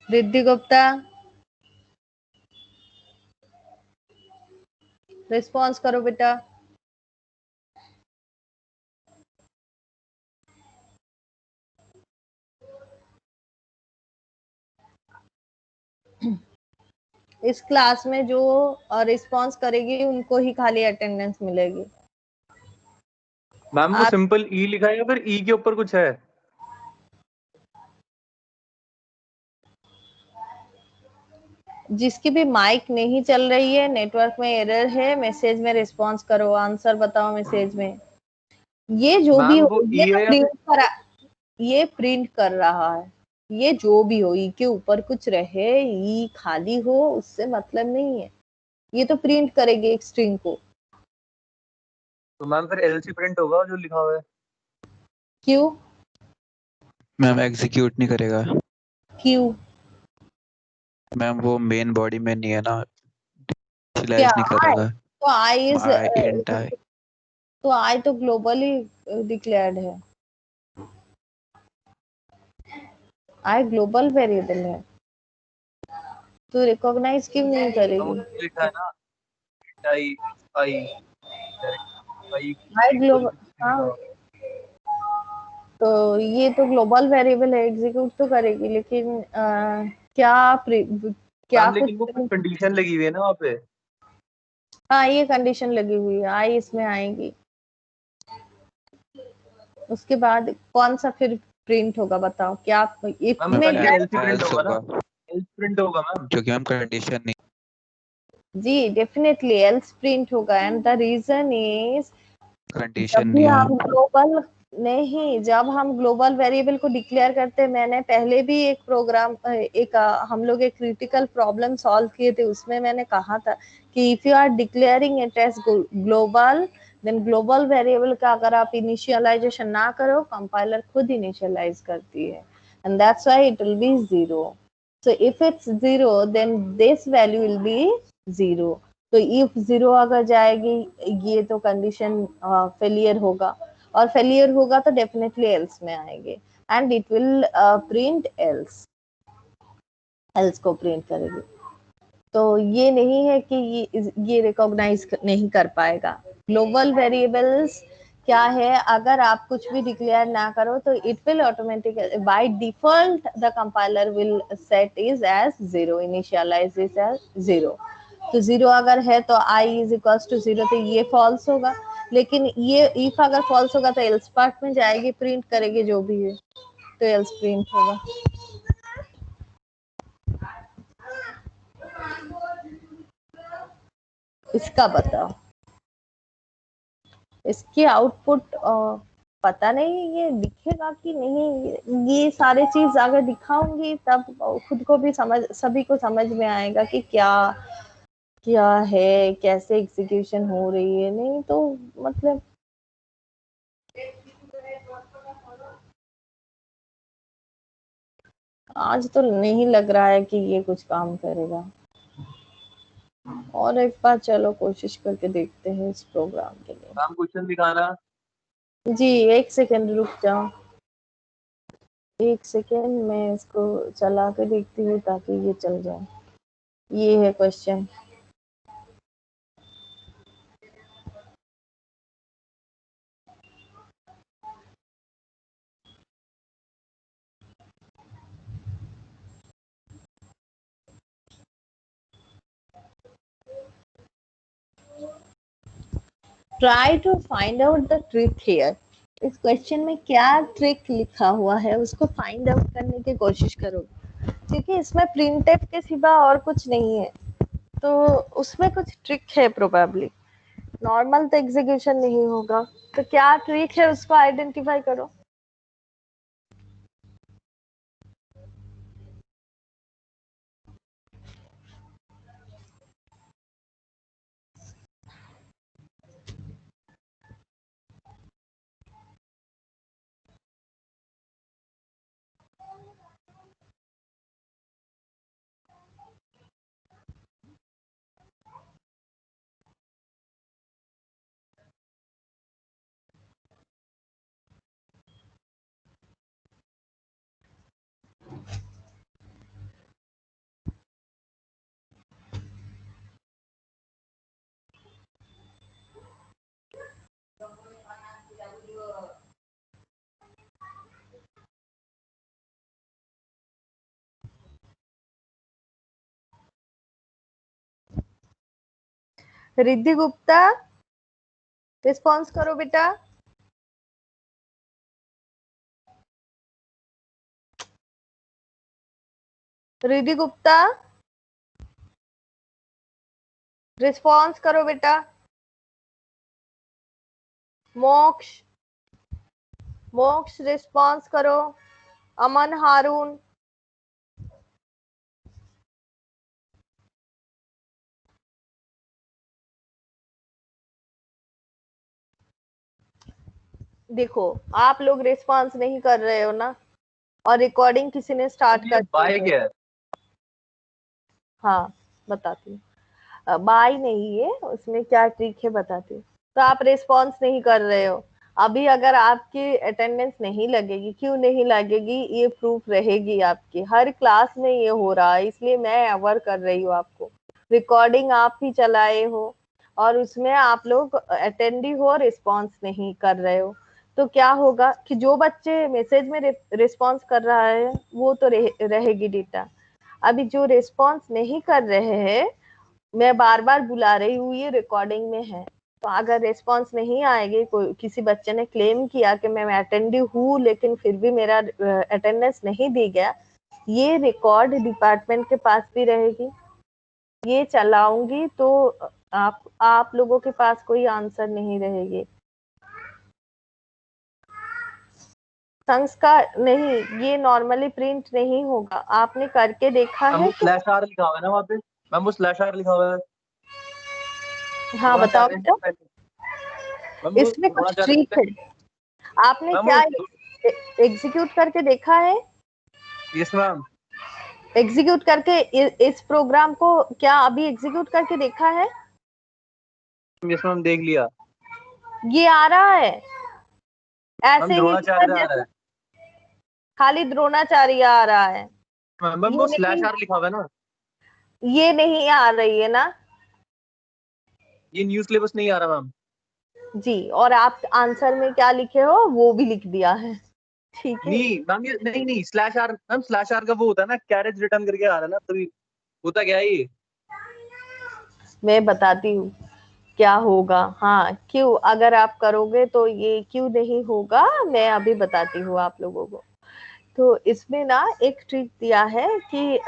रिद्धि गुप्ता, रिस्पॉन्स करो बेटा। इस क्लास में जो रिस्पॉन्स करेगी उनको ही खाली अटेंडेंस मिलेगी। मैम वो सिंपल ई लिखा है या फिर ई के ऊपर कुछ है? जिसकी भी माइक नहीं चल रही है, नेटवर्क में एरर है, मैसेज में रिस्पॉन्स करो, आंसर बताओ मैसेज में। ये जो भी हो, ये प्रिंट कर रहा है, ये जो भी हो, ई के ऊपर कुछ रहे, ई खाली हो, उससे मतलब नहीं है, ये तो प्रिंट करेगी एक स्ट्रिंग को। तो मैम फिर एलसी प्रिंट होगा जो लिखा हुआ है? क्यों? मैम एग्जीक्यूट नहीं करेगा। क्यों? मैम वो मेन बॉडी में नहीं है ना, क्या नहीं करेगा। तो आई इज इंट आई, तो आई तो ग्लोबली डिक्लेयर्ड है, आई ग्लोबल वेरिएबल है, तो रिकॉग्नाइज क्यों नहीं करेगी? लिखा है ना आई आई आई ग्लोबल, हाँ, तो ये तो ग्लोबल वेरिएबल है, एग्जीक्यूट तो करेगी, लेकिन क्या लेकिन वो कुछ कंडीशन लगी हुई है ना वहाँ पे। हाँ, ये कंडीशन लगी हुई है, आई इसमें आएगी। उसके बाद कौन सा फिर प्रिंट होगा बताओ? क्या इतने प्रिंट होगा मैम, क्योंकि हम कंडीशन नहीं। जी डेफिनेटली एल्स प्रिंट होगा, and the reason is condition नहीं है। ग्लोबल नहीं, जब हम ग्लोबल वेरिएबल को डिक्लेयर करते हैं, मैंने पहले भी एक प्रोग्राम हम लोग एक क्रिटिकल प्रॉब्लम सॉल्व किए थे, उसमें मैंने कहा था कि if you are declaring it as global, then global variable का अगर आप इनिशियलाइजेशन ना करो, कंपाइलर खुद इनिशियलाइज करती है, and that's why it will be 0. So if it's 0, then this value will be 0. तो if 0 अगर जाएगी, ये तो कंडीशन फेलियर होगा, और फेलियर होगा तो डेफिनेटली एल्स में आएंगे, and it will print else, else को प्रिंट करेगी। तो ये नहीं है कि ये रिकॉग्नाइज नहीं कर पाएगा। ग्लोबल वेरिएबल्स क्या है, अगर आप कुछ भी डिक्लेयर ना करो तो it will automatically by default the compiler will set is as 0, initialize is as 0। तो 0 अगर है तो i इज इक्वल्स टू 0, तो ये फॉल्स होगा। लेकिन ये इफ अगर फॉल्स होगा तो एल्स पार्ट में जाएगी, प्रिंट करेगी जो भी है, तो एल्स प्रिंट होगा। इसका बताओ, इसकी आउटपुट पता नहीं ये दिखेगा कि नहीं। ये सारे चीज अगर दिखाऊंगी तब खुद को भी सभी को समझ में आएगा कि क्या क्या है, कैसे एग्जीक्यूशन हो रही है। नहीं तो मतलब आज तो नहीं लग रहा है कि ये कुछ काम करेगा। और एक बार चलो कोशिश करके देखते हैं इस प्रोग्राम के लिए। मैम क्वेश्चन दिखाना। जी 1 सेकेंड रुक जाओ, 1 सेकेंड मैं इसको चला के देखती हूँ ताकि ये चल जाए। ये है question. Try to find out the trick here. इस क्वेश्चन में क्या ट्रिक लिखा हुआ है उसको फाइंड आउट करने की कोशिश करो, क्योंकि इसमें प्रिंटफ के सिवा और कुछ नहीं है, तो उसमें कुछ ट्रिक है प्रोबेबली। नॉर्मल तो एग्जीक्यूशन नहीं होगा, तो क्या ट्रिक है उसको आइडेंटिफाई करो। रिद्धि गुप्ता रिस्पॉन्स करो बेटा। रिद्धि गुप्ता रिस्पॉन्स करो बेटा। मोक्ष मोक्ष रिस्पॉन्स करो। अमन हारून देखो आप लोग रिस्पॉन्स नहीं कर रहे हो ना, और रिकॉर्डिंग किसी ने स्टार्ट कर बाय दी क्या है। है? हाँ बताती हूँ, बाय नहीं है उसमें, क्या ट्रिक है बताती हूँ। तो आप रिस्पॉन्स नहीं कर रहे हो अभी, अगर आपकी अटेंडेंस नहीं लगेगी, क्यों नहीं लगेगी, ये प्रूफ रहेगी आपकी, हर क्लास में ये हो रहा है, इसलिए मैं अवेयर कर रही हूँ आपको। रिकॉर्डिंग आप ही चलाए हो और उसमें आप लोग अटेंडी हो, रिस्पॉन्स नहीं कर रहे हो, तो क्या होगा कि जो बच्चे मैसेज में रिस्पॉन्स कर रहा है वो तो रहेगी डेटा। अभी जो रिस्पॉन्स नहीं कर रहे हैं, मैं बार बार बुला रही हूँ, ये रिकॉर्डिंग में है, तो अगर रिस्पॉन्स नहीं आएगी, कोई किसी बच्चे ने क्लेम किया कि मैं अटेंडी हूँ लेकिन फिर भी मेरा अटेंडेंस नहीं दी गया, ये रिकॉर्ड डिपार्टमेंट के पास भी रहेगी। ये चलाऊंगी तो आप लोगों के पास कोई आंसर नहीं रहेगी। संस्कार नहीं, ये नॉर्मली प्रिंट नहीं होगा, आपने करके देखा है कि? स्लैश आर लिखा हुआ है ना वहाँ पे मैम, वो स्लैश आर लिखा हुआ है। हाँ बताओ बेटा, मैम वो इसमें कुछ ट्रिक है, आपने मैम क्या एग्जीक्यूट करके देखा है? Yes ma'am. एग्जीक्यूट करके इस प्रोग्राम को क्या अभी एग्जीक्यूट करके देखा है? यस मैम देख लिया। ये आ रहा है ऐसे ही, द्रोणाचार्य आ रहा है। खाली द्रोणाचार्य आ रहा है, मैम वो स्लैश आर लिखा हुआ है ना, ये नहीं आ रही है ना ये न्यू सिलेबस नहीं आ रहा मैम जी। और आप आंसर में क्या लिखे हो वो भी लिख दिया है, ठीक है। नहीं मैम, ये नहीं slash R ma'am, slash R का वो होता है ना, कैरेज रिटर्न करके आ रहा है ना, तभी होता क्या है ये। मैं बताती हूँ, क्या होगा? हाँ, क्यों अगर आप करोगे तो ये क्यों नहीं होगा, मैं अभी बताती हूँ आप लोगों को। तो इसमें ना एक ट्रिक दिया है कि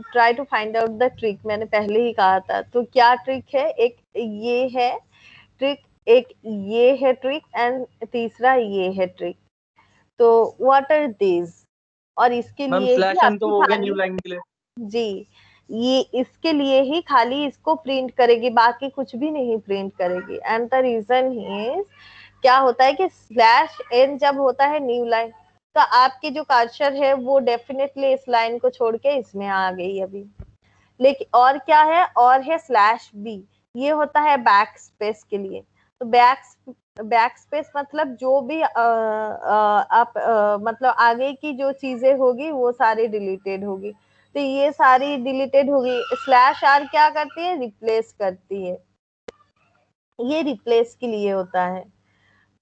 try to find out the trick, मैंने पहले ही कहा था। तो क्या ट्रिक है? एक ये है ट्रिक, एक ये है ट्रिक, एंड तीसरा ये है ट्रिक। तो व्हाट आर दीज? और इसके मैम लिए ही स्लैश एन तो आपकी हो गया खाली, न्यू लाइन के लिए। जी, ये इसके लिए ही खाली इसको प्रिंट करेगी, बाकी कुछ भी नहीं प्रिंट करेगी। एंड द रीजन इज, क्या होता है कि स्लैश एन जब होता है न्यू लाइन, तो आपकी जो कर्सर है वो डेफिनेटली इस लाइन को छोड़ के इसमें आ गई अभी। लेकिन और क्या है? और है स्लैश बी, ये होता है बैक स्पेस के लिए। तो बैक स्पेस मतलब जो भी आप मतलब आगे की जो चीजें होगी वो सारी डिलीटेड होगी। तो ये सारी डिलीटेड होगी। स्लैश आर क्या करती है? रिप्लेस करती है। ये रिप्लेस के लिए होता है।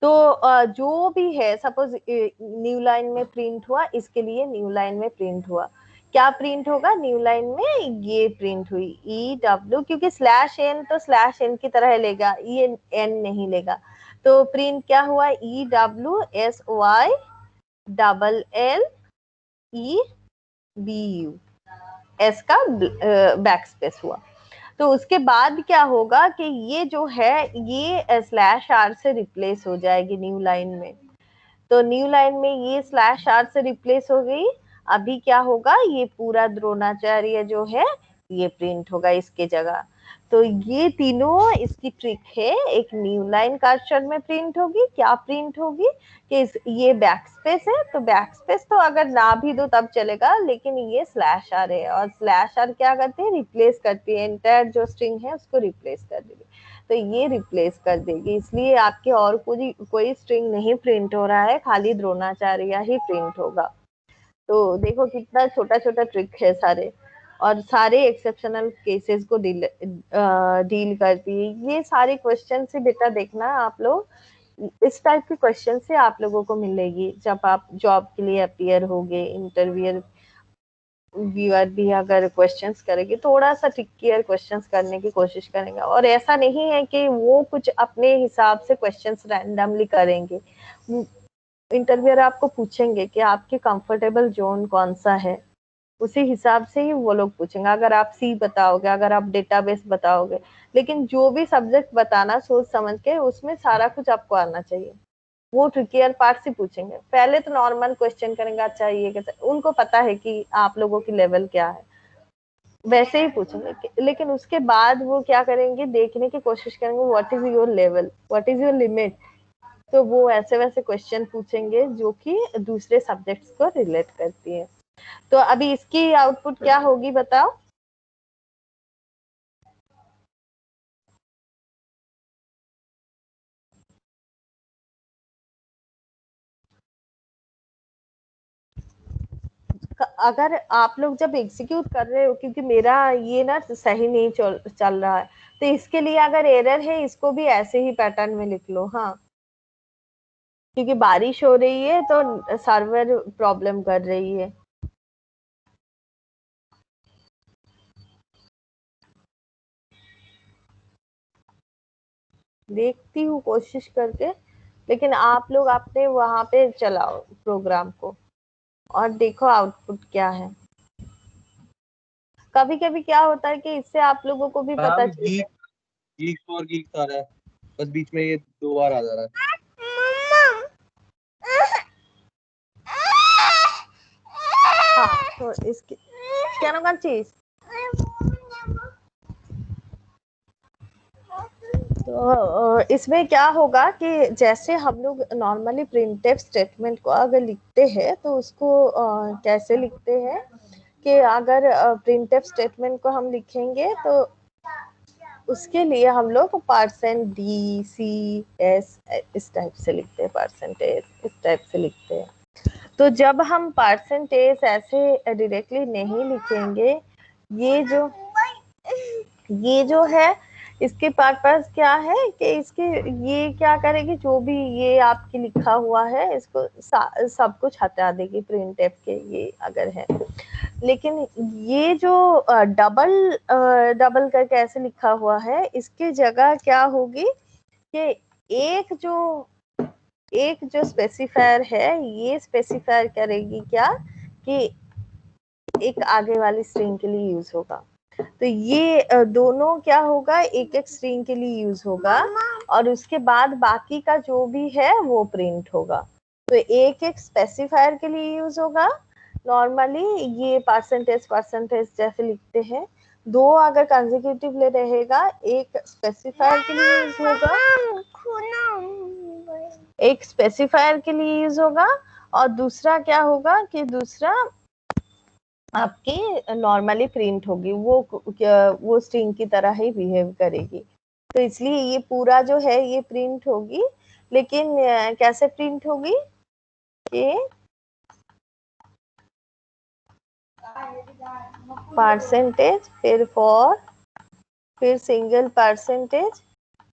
तो जो भी है, सपोज न्यू लाइन में प्रिंट हुआ, इसके लिए न्यू लाइन में प्रिंट हुआ, क्या प्रिंट होगा न्यू लाइन में? ये प्रिंट हुई EW, क्योंकि स्लैश एन तो स्लैश एन की तरह लेगा, ये एन नहीं लेगा। तो प्रिंट क्या हुआ? EWSYLLEBU, एस का बैक स्पेस हुआ। तो उसके बाद क्या होगा कि ये जो है ये स्लैश आर से रिप्लेस हो जाएगी न्यू लाइन में। तो न्यू लाइन में ये स्लैश आर से रिप्लेस हो गई। अभी क्या होगा? ये पूरा द्रोणाचार्य जो है ये प्रिंट होगा इसके जगह। तो ये तीनों इसकी ट्रिक है। एक न्यू लाइन कर्सर में प्रिंट होगी, क्या प्रिंट होगी कि ये बैक स्पेस है, तो बैक स्पेस तो अगर ना भी दो तब चलेगा, लेकिन ये स्लैश आर है, और स्लैश आर क्या करती है? रिप्लेस करती है, एंटायर जो स्ट्रिंग है उसको रिप्लेस कर देगी। तो ये रिप्लेस कर देगी, इसलिए आपके और कोई स्ट्रिंग नहीं प्रिंट हो रहा है, खाली द्रोणाचार्य ही प्रिंट होगा। तो देखो कितना छोटा छोटा ट्रिक है सारे, और सारे एक्सेप्शनल केसेस को डील करती है। ये सारे क्वेश्चन से बेटा देखना आप लोग, इस टाइप के क्वेश्चन से आप लोगों को मिलेगी जब आप जॉब के लिए अपीयर होगे। इंटरव्यूअर व्यूअर भी अगर क्वेश्चंस करेंगे, थोड़ा सा ट्रिकियर क्वेश्चंस करने की कोशिश करेंगे। और ऐसा नहीं है कि वो कुछ अपने हिसाब से क्वेश्चंस रैंडमली करेंगे। इंटरव्यूअर आपको पूछेंगे कि आपके कंफर्टेबल जोन कौन सा है, उसी हिसाब से ही वो लोग पूछेंगे। अगर आप सी बताओगे, अगर आप डेटाबेस बताओगे, लेकिन जो भी सब्जेक्ट बताना सोच समझ के, उसमें सारा कुछ आपको आना चाहिए। वो ट्रिकियर पार्ट से पूछेंगे। पहले तो नॉर्मल क्वेश्चन करेंगे, अच्छा ये कैसे, उनको पता है कि आप लोगों की लेवल क्या है, वैसे ही पूछेंगे। लेकिन उसके बाद वो क्या करेंगे? देखने की कोशिश करेंगे what is your level, what is your limit. तो वो ऐसे वैसे क्वेश्चन पूछेंगे जो कि दूसरे सब्जेक्ट्स को रिलेट करती है। तो अभी इसकी आउटपुट क्या होगी बताओ? अगर आप लोग जब एग्जीक्यूट कर रहे हो, क्योंकि मेरा ये ना सही नहीं चल रहा है, तो इसके लिए अगर एरर है, इसको भी ऐसे ही पैटर्न में लिख लो। हाँ, क्योंकि बारिश हो रही है तो सर्वर प्रॉब्लम कर रही है। देखती हूँ कोशिश करके, लेकिन आप लोग अपने वहां पे चलाओ प्रोग्राम को और देखो आउटपुट क्या है। कभी कभी क्या होता है कि इससे आप लोगों को भी पता चलता है। गीक और गीक आ रहा है, बस बीच में ये 2 बार आ जा रहा है। हाँ, तो इसकी क्या नाम चीज, तो इसमें क्या होगा कि जैसे हम लोग नॉर्मली प्रिंटफ स्टेटमेंट को अगर लिखते हैं, तो उसको कैसे लिखते हैं कि अगर प्रिंटफ स्टेटमेंट को हम लिखेंगे तो उसके लिए हम लोग %DCS इस टाइप से लिखते हैं, परसेंटेज इस टाइप से लिखते हैं। तो जब हम परसेंटेज ऐसे डायरेक्टली नहीं लिखेंगे, ये जो है इसके पर्पस क्या है कि इसके ये क्या करेगी, जो भी ये आपकी लिखा हुआ है इसको सब कुछ हटा देगी प्रिंटफ के, ये अगर है लेकिन ये जो डबल डबल करके ऐसे लिखा हुआ है, इसकी जगह क्या होगी कि एक जो स्पेसिफायर है, ये स्पेसिफायर करेगी क्या कि एक आगे वाली स्ट्रिंग के लिए यूज होगा। तो ये दोनों क्या होगा, एक एक स्ट्रिंग के लिए यूज होगा और उसके बाद बाकी का जो भी है वो प्रिंट होगा। तो एक एक स्पेसिफायर के लिए यूज होगा। नॉर्मली ये परसेंटेज जैसे लिखते हैं। दो अगर कंसेक्यूटिवली रहेगा, एक स्पेसिफायर के लिए यूज होगा, एक स्पेसिफायर के लिए यूज होगा और दूसरा क्या होगा कि दूसरा आपकी नॉर्मली प्रिंट होगी, वो स्ट्रिंग की तरह ही बिहेव करेगी। तो इसलिए ये पूरा जो है ये प्रिंट होगी, लेकिन कैसे प्रिंट होगी कि परसेंटेज, फिर फॉर, फिर सिंगल परसेंटेज,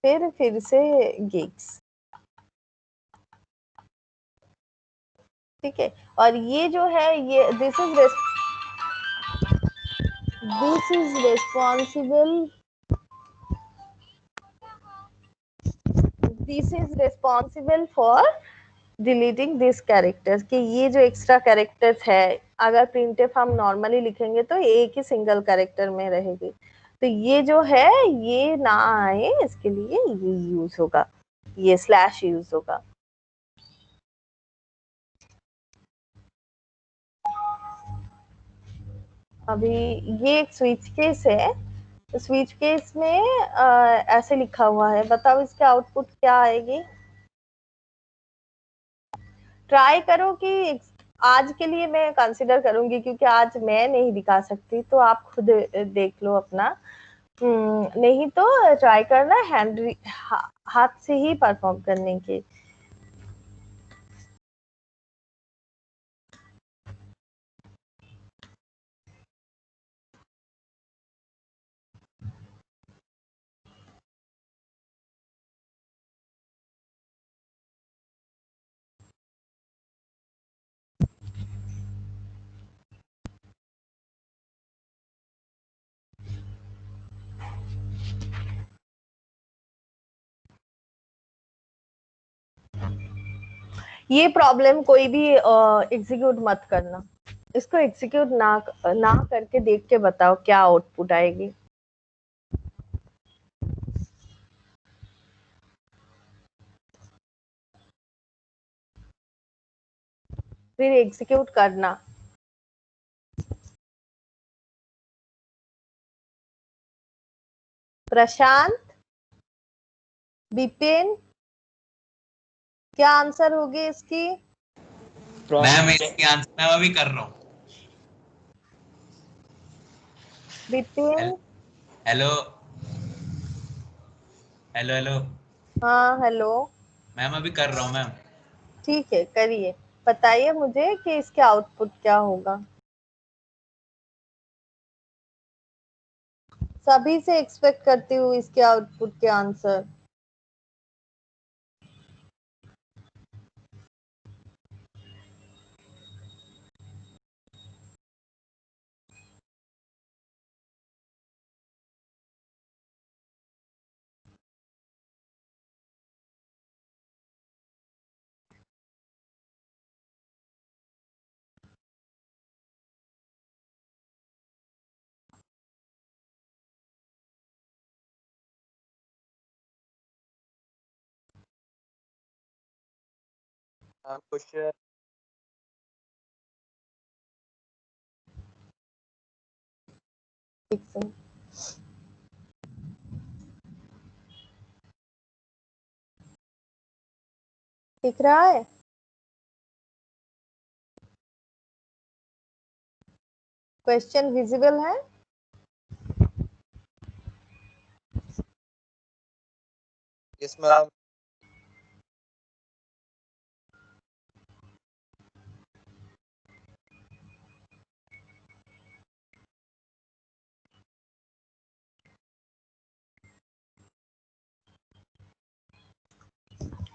फिर से गिग्स। ठीक है, और ये जो है ये this is responsible for deleting this characters, कि ये जो एक्स्ट्रा कैरेक्टर्स है अगर प्रिंटफ हम नॉर्मली लिखेंगे तो एक ही सिंगल कैरेक्टर में रहेगी। तो ये जो है ये ना आए, इसके लिए ये यूज होगा, ये स्लैश यूज होगा। अभी ये एक स्विच केस है। तो स्विच केस में ऐसे लिखा हुआ है, बताओ इसके आउटपुट क्या आएगी। ट्राई करो कि आज के लिए मैं कंसिडर करूंगी, क्योंकि आज मैं नहीं दिखा सकती, तो आप खुद देख लो अपना। नहीं तो ट्राई करना हाथ से ही परफॉर्म करने की। ये प्रॉब्लम कोई भी एग्जीक्यूट मत करना, इसको एग्जीक्यूट ना करके देख के बताओ क्या आउटपुट आएगी। फिर एग्जीक्यूट करना। प्रशांत, बिपिन, क्या आंसर होगी इसकी? मैम इसकी आंसर मैं अभी कर रहा हूँ। बिपिन, हेलो हेलो हेलो हाँ हेलो, मैम अभी कर रहा हूँ मैम। ठीक है करिए, बताइए मुझे कि इसके आउटपुट क्या होगा। सभी से एक्सपेक्ट करती हूँ इसके आउटपुट के आंसर। क्वेश्चन ठीक से दिख रहा है? क्वेश्चन विजिबल है? इसमें आप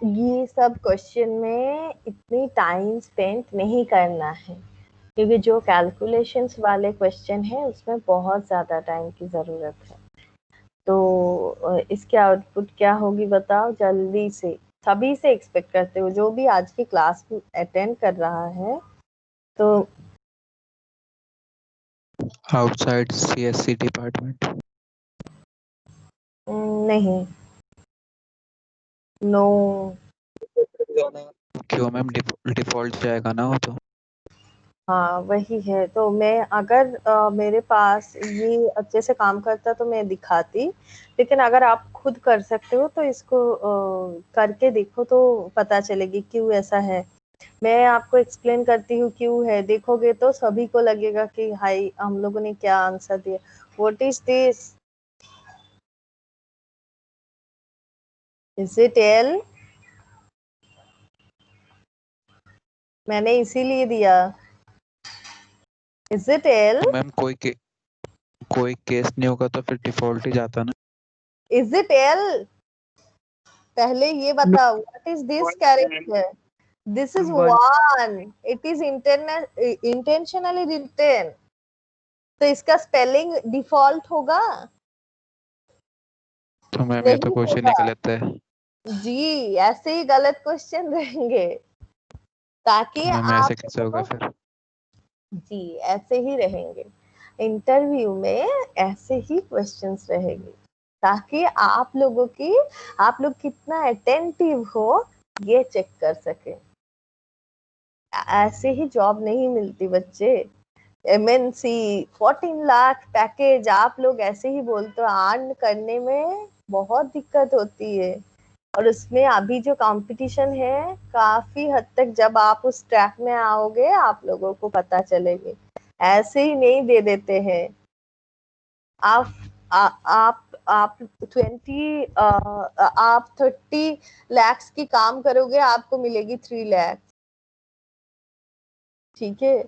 ये सब क्वेश्चन में इतनी टाइम स्पेंड नहीं करना है। क्योंकि जो कैलकुलेशंस वाले क्वेश्चन है उसमें बहुत ज़्यादा टाइम की ज़रूरत है। तो इसके आउटपुट क्या होगी बताओ जल्दी से, सभी से एक्सपेक्ट करते हो जो भी आज की क्लास अटेंड कर रहा है। तो आउटसाइड CSC डिपार्टमेंट। नहीं, नो। क्यों मैम, डिफॉल्ट जाएगा ना वो तो। हाँ वही है। तो मैं अगर मेरे पास ये अच्छे से काम करता तो मैं दिखाती, लेकिन अगर आप खुद कर सकते हो तो इसको करके देखो तो पता चलेगी क्यों ऐसा है। मैं आपको एक्सप्लेन करती हूँ क्यों है, देखोगे तो सभी को लगेगा कि हाय हम लोगों ने क्या आंसर दिया। What is this, is it L? मैंने इसीलिए दिया, इज इट एल? तो मैम कोई केस नहीं होगा तो फिर डिफॉल्ट ही जाता ना। Is it L? पहले ये बताओ, what is this character? This is one. It is intentionally written. तो इसका स्पेलिंग डिफॉल्ट होगा? तो मैम ये तो नहीं क्वेश्चन होगा ही गलत है। जी, ऐसे ही गलत क्वेश्चन रहेंगे ताकि मैम आप ऐसे कैसे होगा फिर? जी ऐसे ही रहेंगे इंटरव्यू में, ऐसे ही क्वेश्चंस रहेंगे ताकि आप लोग कितना अटेंटिव हो ये चेक कर सके। ऐसे ही जॉब नहीं मिलती बच्चे। MNC 14 लाख पैकेज, आप लोग ऐसे ही बोलते हो, अर्न करने में बहुत दिक्कत होती है। और उसमें अभी जो कंपटीशन है काफी हद तक, जब आप उस ट्रैक में आओगे आप लोगों को पता चलेगी, ऐसे ही नहीं दे देते हैं। आप आप 30 lakhs की काम करोगे आपको मिलेगी 3 लाख, ठीक है।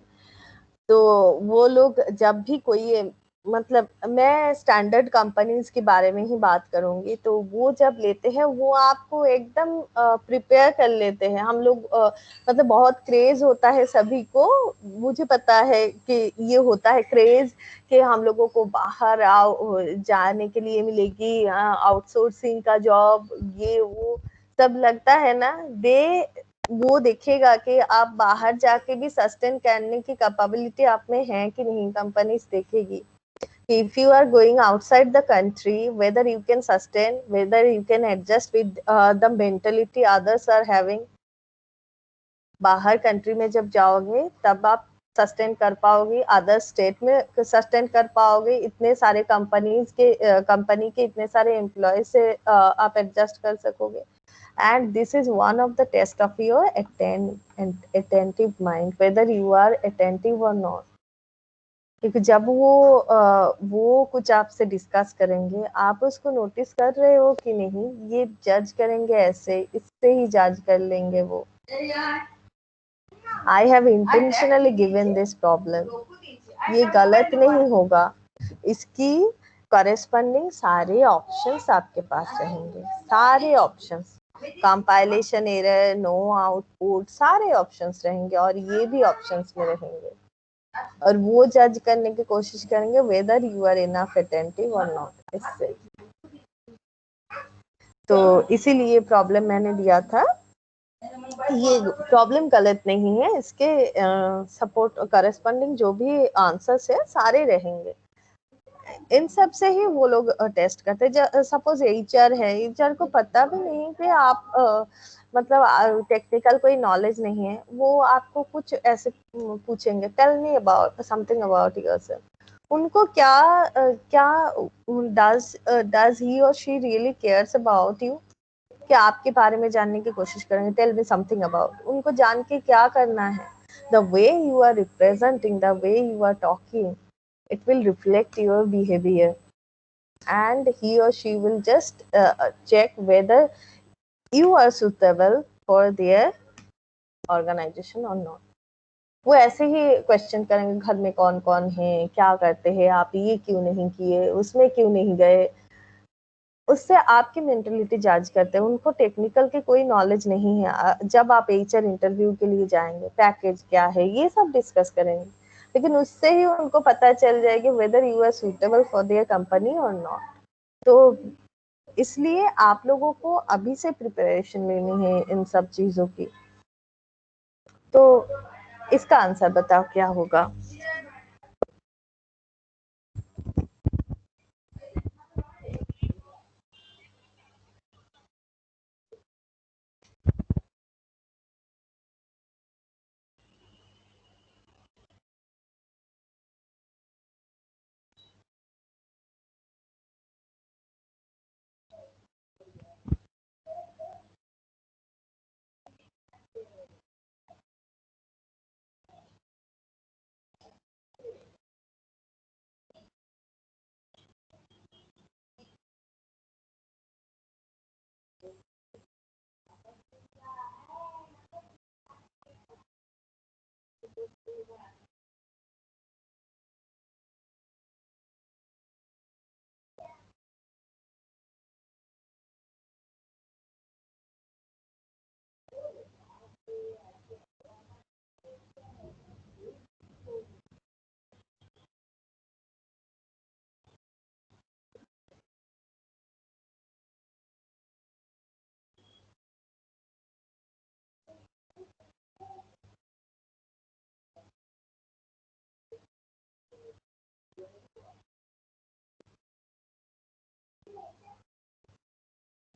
तो वो लोग जब भी कोई, मतलब मैं स्टैंडर्ड कंपनीज के बारे में ही बात करूंगी, तो वो जब लेते हैं वो आपको एकदम प्रिपेयर कर लेते हैं। हम लोग मतलब बहुत क्रेज होता है सभी को, मुझे पता है कि ये होता है क्रेज कि हम लोगों को बाहर जाने के लिए मिलेगी आउटसोर्सिंग का जॉब, ये वो सब लगता है ना। वो देखेगा कि आप बाहर जाके भी सस्टेन करने की कैपेबिलिटी आप में है कि नहीं, कंपनीज देखेगी। If you are going outside the country, whether you can sustain, whether you can adjust with the mentality others are having. बाहर कंट्री में जब जाओगे तब आप सस्टेन कर पाओगे, अदर स्टेट में सस्टेन कर पाओगे, इतने सारे कंपनी के इतने सारे एम्प्लॉय से आप एडजस्ट कर सकोगे। And this is one of the test of your attentive mind, whether you are attentive or not. क्योंकि जब वो कुछ आपसे डिस्कस करेंगे, आप उसको नोटिस कर रहे हो कि नहीं, ये जज करेंगे ऐसे, इससे ही जज कर लेंगे वो। I have intentionally given this problem. ये गलत नहीं होगा, इसकी कॉरेस्पॉन्डिंग सारे ऑप्शंस आपके पास रहेंगे, सारे options, compilation error, no output, सारे ऑप्शंस रहेंगे और ये भी ऑप्शंस में रहेंगे। और वो जज करने की कोशिश करेंगे whether you are enough attentive और नॉट। इससे तो इसीलिए प्रॉब्लम मैंने दिया था। ये प्रॉब्लम गलत नहीं है, इसके सपोर्ट करेस्पॉन्डिंग जो भी आंसर्स है सारे रहेंगे। इन सब से ही वो लोग टेस्ट करते हैं। सपोज HR है, HR को पता भी नहीं कि आप मतलब टेक्निकल कोई नॉलेज नहीं है, वो आपको कुछ ऐसे पूछेंगे, tell me about something about yourself. उनको क्या डज ही और she really cares about you, कि आपके बारे में जानने की कोशिश करेंगे। टेल मी समथिंग अबाउट, उनको जान के क्या करना है? The way you are representing, the way you are talking, it will reflect your behavior, and he or she will just check whether you are suitable for their organization or not. वो ऐसे ही question करेंगे, घर में कौन कौन है, क्या करते हैं आप, ये क्यों नहीं किए, उसमें क्यों नहीं गए, उससे आपकी मेंटलिटी जज करते हैं, उनको टेक्निकल की कोई नॉलेज नहीं है। जब आप एचआर इंटरव्यू के लिए जाएंगे, पैकेज क्या है ये सब डिस्कस करेंगे, लेकिन उससे ही उनको पता चल जाएगी whether you are suitable for their company और नॉट। तो इसलिए आप लोगों को अभी से प्रिपरेशन लेनी है इन सब चीजों की। तो इसका आंसर बताओ क्या होगा?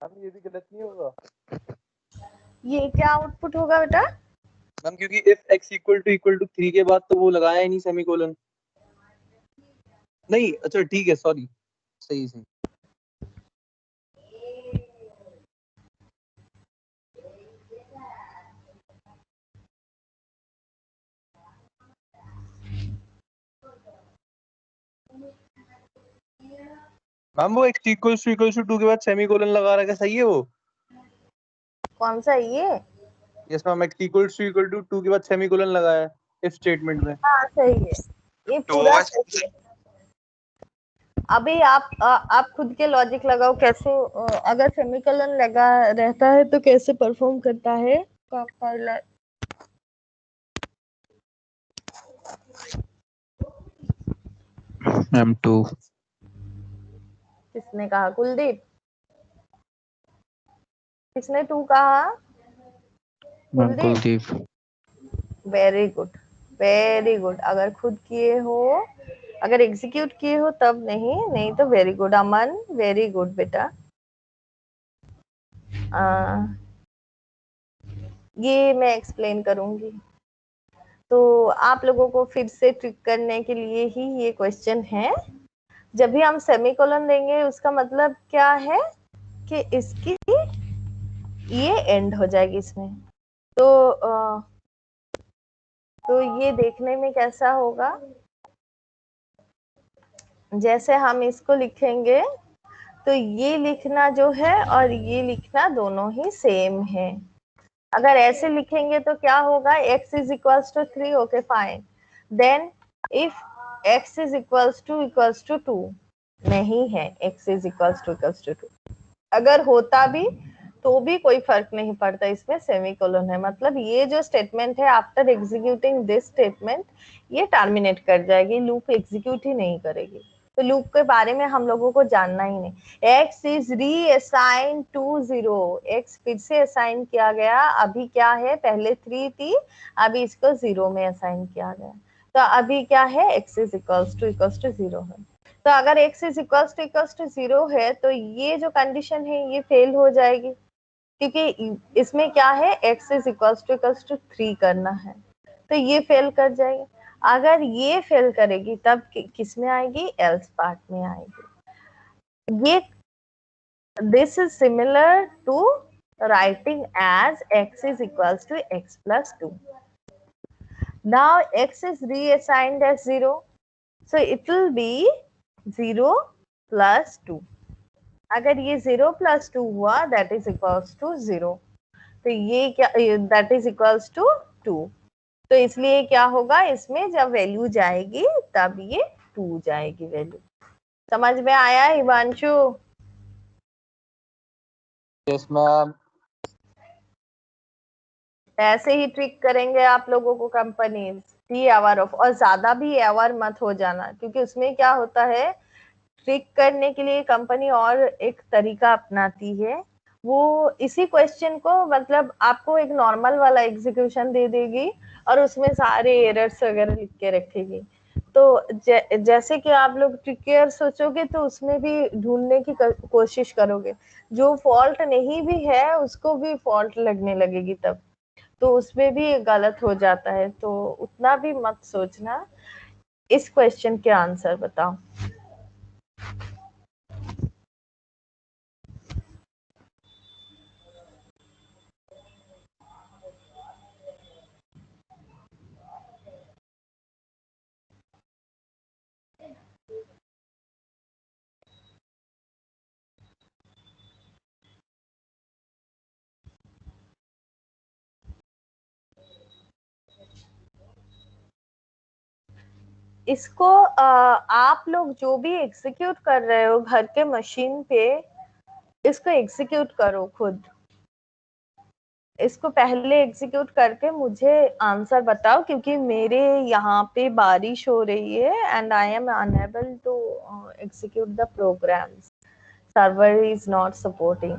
मैम ये भी गलत नहीं होगा ये क्या आउटपुट होगा बेटा? मैम, क्योंकि इफ x इक्वल टू 3 के बाद तो वो लगाया ही नहीं सेमीकोलन। नहीं, अच्छा ठीक है, सॉरी, सही सही। मैम वो x इक्वल टू 2 के बाद सेमीकोलन लगा रखा है, सही है वो? कौन सा ये? Yes ma'am, x equal to 2 के बाद सेमीकोलन लगाया है इफ स्टेटमेंट में। हाँ सही है, ये पूरा सही है। अभी आप खुद के लॉजिक लगाओ कैसे, अगर सेमीकोलन लगा रहता है तो कैसे परफॉर्म करता है कंपाइलर। M2 किसने कहा? कुलदीप, किसने 2 कहा? Ma'am Kuldeep. Very good, very good. अगर खुद किए हो, अगर एग्जीक्यूट किए हो तब नहीं तो वेरी गुड अमन, वेरी गुड बेटा। ये मैं एक्सप्लेन करूंगी, तो आप लोगों को फिर से ट्रिक करने के लिए ही ये क्वेश्चन है। जब भी हम सेमीकोलन देंगे उसका मतलब क्या है कि इसकी ये एंड हो जाएगी इसमें। तो ये देखने में कैसा होगा, जैसे हम इसको लिखेंगे तो ये लिखना जो है और ये लिखना दोनों ही सेम है। अगर ऐसे लिखेंगे तो क्या होगा, x is equals to 3, okay fine. Then if x is equals to 2, नहीं है x इज इक्वल्स टू 2। अगर होता भी तो भी कोई फर्क नहीं पड़ता, इसमें सेमीकोलन है, मतलब ये जो स्टेटमेंट है आफ्टर एग्जीक्यूटिंग दिस स्टेटमेंट ये टर्मिनेट कर जाएगी, लूप एग्जीक्यूट ही नहीं करेगी। तो लूप के बारे में हम लोगों को जानना ही नहीं। x is reassign to 0, x फिर से असाइन किया गया, अभी क्या है, पहले 3 थी, अभी इसको 0 में असाइन किया गया। तो अभी क्या है, x इज इक्वल्स टू 0 है। तो अगर x इज इक्वल्स टू 0 है तो ये जो कंडीशन है ये फेल हो जाएगी, क्योंकि इसमें क्या है, x इज इक्वल्स टू 3 करना है, तो ये फेल कर जाएगी। अगर ये फेल करेगी तब किस में आएगी, एल्स पार्ट में आएगी। ये this is similar to writing as x is equals to x plus 2। Now x is reassigned as 0, so it will be 0 plus 2। अगर ये 0 plus 2 हुआ that is equals to 0, तो ये क्या, that is equals to 2। तो इसलिए क्या होगा, इसमें जब वैल्यू जाएगी तब ये 2 जाएगी वैल्यू। समझ में आया हिमांशु? Yes ma'am. ऐसे ही ट्रिक करेंगे आप लोगों को कंपनी 3 आवर ऑफ, और ज्यादा भी आवर मत हो जाना, क्योंकि उसमें क्या होता है, ट्रिक करने के लिए कंपनी और एक तरीका अपनाती है। वो इसी क्वेश्चन को मतलब आपको एक नॉर्मल वाला एग्जीक्यूशन दे देगी और उसमें सारे एरर्स वगैरह लिख के रखेगी। तो जैसे कि आप लोग ट्रिकियर सोचोगे तो उसमें भी ढूंढने की कोशिश करोगे, जो फॉल्ट नहीं भी है उसको भी फॉल्ट लगने लगेगी तब, तो उसमें भी गलत हो जाता है। तो उतना भी मत सोचना। इस क्वेश्चन के आंसर बताओ। इसको आप लोग जो भी एग्जीक्यूट कर रहे हो घर के मशीन पे, इसको एग्जीक्यूट करो खुद। इसको पहले एग्जीक्यूट करके मुझे आंसर बताओ, क्योंकि मेरे यहाँ पे बारिश हो रही है and I am unable to execute the program, server is not supporting.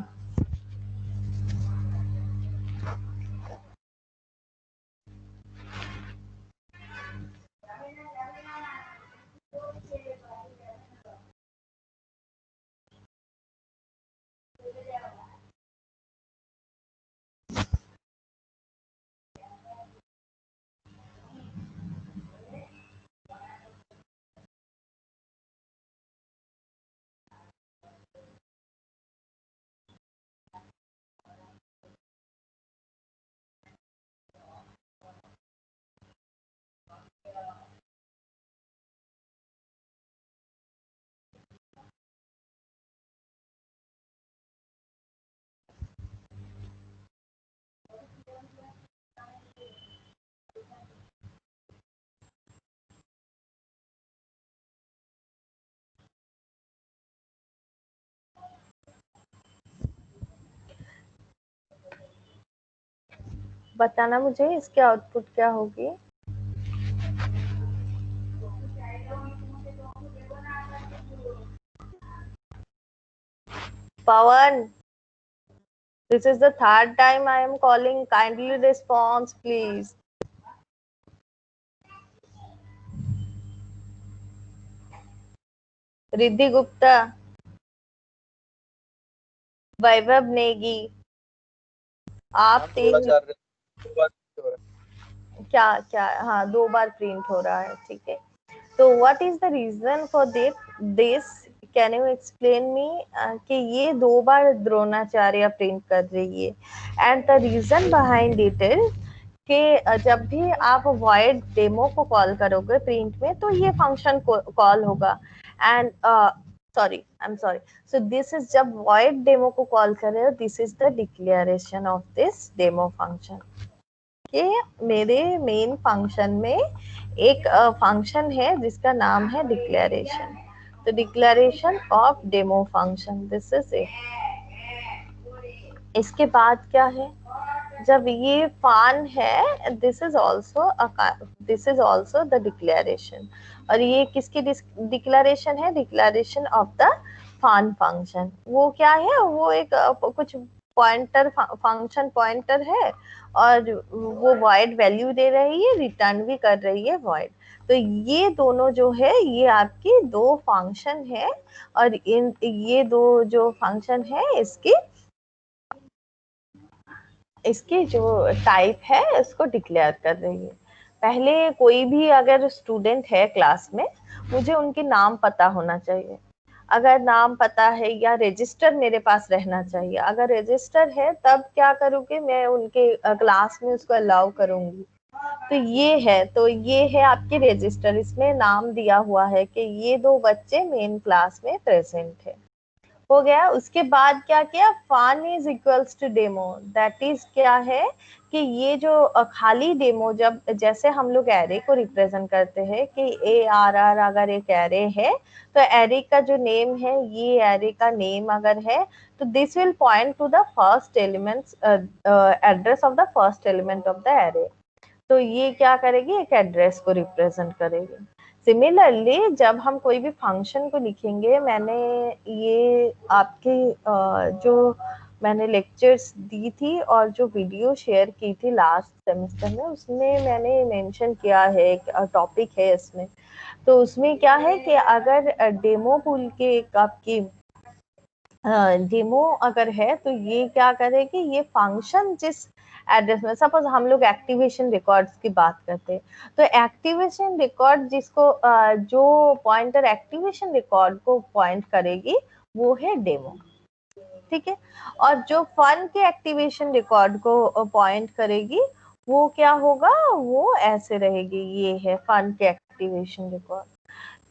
बताना मुझे इसके आउटपुट क्या होगी। पवन, this is the third time I am calling. Kindly response, please. Riddhi Gupta, वैभव नेगी, आप तीन क्या क्या, हाँ 2 बार प्रिंट हो रहा है, ठीक है। तो what is the reason for this, can you explain me, कि ये 2 बार द्रोणाचार्य प्रिंट कर रही है। And the reason behind it is कि जब भी आप void डेमो को कॉल करोगे प्रिंट में तो ये फंक्शन कॉल होगा। And sorry, I am sorry, so this is, जब void डेमो को कॉल कर रहे हो, this is the declaration of this demo function. कि मेरे मेन फंक्शन में एक फंक्शन है जिसका नाम है डिक्लेरेशन, तो declaration of demo function, this is it. इसके बाद क्या है, जब ये फान है, this is also the declaration, और ये किसकी डिक्लेरेशन है, डिक्लेरेशन ऑफ द फान फंक्शन। वो क्या है, वो एक कुछ पॉइंटर फंक्शन पॉइंटर है, और वो void वैल्यू दे रही है, रिटर्न भी कर रही है void। तो ये दोनों जो है ये आपकी 2 फंक्शन है, और इन ये 2 जो फंक्शन है इसकी जो टाइप है उसको डिक्लेयर कर रही है। पहले कोई भी अगर स्टूडेंट है क्लास में, मुझे उनके नाम पता होना चाहिए। अगर नाम पता है या रजिस्टर मेरे पास रहना चाहिए। अगर रजिस्टर है तब क्या करूँगी, मैं उनके क्लास में उसको अलाउ करूंगी। तो ये है आपके रजिस्टर, इसमें नाम दिया हुआ है कि ये 2 बच्चे मेन क्लास में प्रेजेंट है। हो गया। उसके बाद क्या किया, fun is equals to demo, that is क्या है कि ये जो खाली डेमो, जब जैसे हम लोग एरे को रिप्रेजेंट करते हैं कि ARR अगर एक एरे है तो एरे का जो नेम है, ये एरे का नेम अगर है तो this will point two the first elements address of the first element of the array. तो ये क्या करेगी, एक एड्रेस को रिप्रेजेंट करेगी। सिमिलरली जब हम कोई भी फंक्शन को लिखेंगे, मैंने ये आपकी जो मैंने लेक्चर्स दी थी और जो वीडियो शेयर की थी लास्ट सेमेस्टर में, उसमें मैंने मेंशन किया है, एक टॉपिक है इसमें। तो उसमें क्या है कि अगर डेमो पूल के एक आपकी डेमो अगर है तो ये क्या करेगी, ये फंक्शन जिस एड्रेस में, सपोज हम लोग एक्टिवेशन रिकॉर्ड्स की बात करते हैं, तो एक्टिवेशन रिकॉर्ड जिसको जो पॉइंटर एक्टिवेशन रिकॉर्ड को पॉइंट करेगी वो है डेमो, ठीक है। और जो फन के एक्टिवेशन रिकॉर्ड को पॉइंट करेगी वो क्या होगा, वो ऐसे रहेगी, ये है फन के एक्टिवेशन रिकॉर्ड।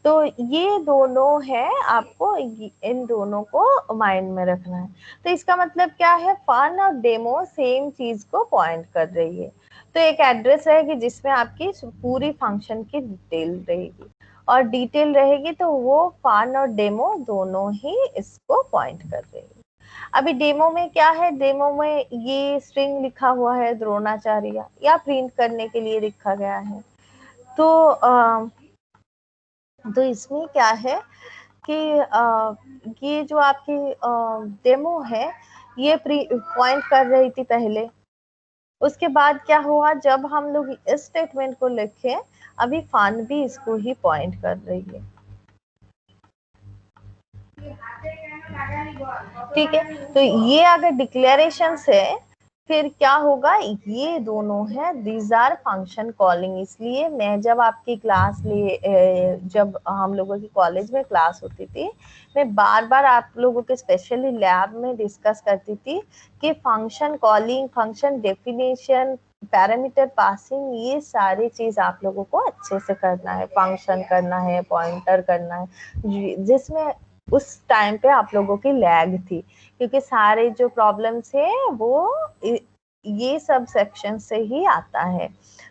तो ये दोनों है, आपको इन दोनों को माइंड में रखना है। तो इसका मतलब क्या है, फन और डेमो सेम चीज को पॉइंट कर रही है। तो एक एड्रेस रहेगी जिसमें आपकी पूरी फंक्शन की डिटेल रहेगी, और डिटेल रहेगी तो वो फन और डेमो दोनों ही इसको पॉइंट कर रही है। अभी डेमो में क्या है, डेमो में ये स्ट्रिंग लिखा हुआ है द्रोणाचार्य, या प्रिंट करने के लिए लिखा गया है। तो इसमें क्या है कि ये जो आपकी डेमो है ये पॉइंट कर रही थी पहले। उसके बाद क्या हुआ, जब हम लोग इस स्टेटमेंट को लिखे, अभी फन भी इसको ही पॉइंट कर रही है, ठीक है। तो ये अगर डिक्लेरेशन है फिर क्या होगा, ये दोनों है दीज आर फंक्शन कॉलिंग। इसलिए मैं जब आपकी क्लास जब हम लोगों की कॉलेज में क्लास होती थी, मैं बार बार आप लोगों के स्पेशली लैब में डिस्कस करती थी कि function calling, function definition, parameter passing, ये सारी चीज आप लोगों को अच्छे से करना है। फंक्शन करना है, पॉइंटर करना है, जिसमें उस टाइम पे आप लोगों की लैग थी, क्योंकि सारे जो प्रॉब्लम्स है वो ये सब सेक्शन से ही आता है।